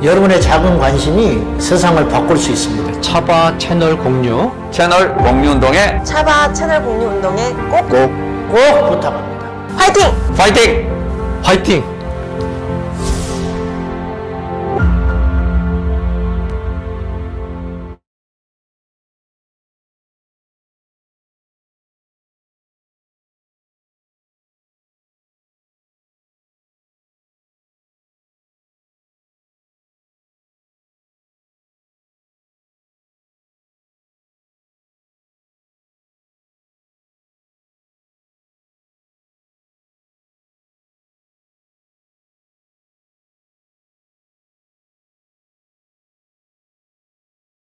여러분의 작은 관심이 세상을 바꿀 수 있습니다. 차바 채널 공유 채널 공유운동에 차바 채널 공유 운동에 꼭 꼭 부탁합니다. 화이팅! 파이팅! 화이팅!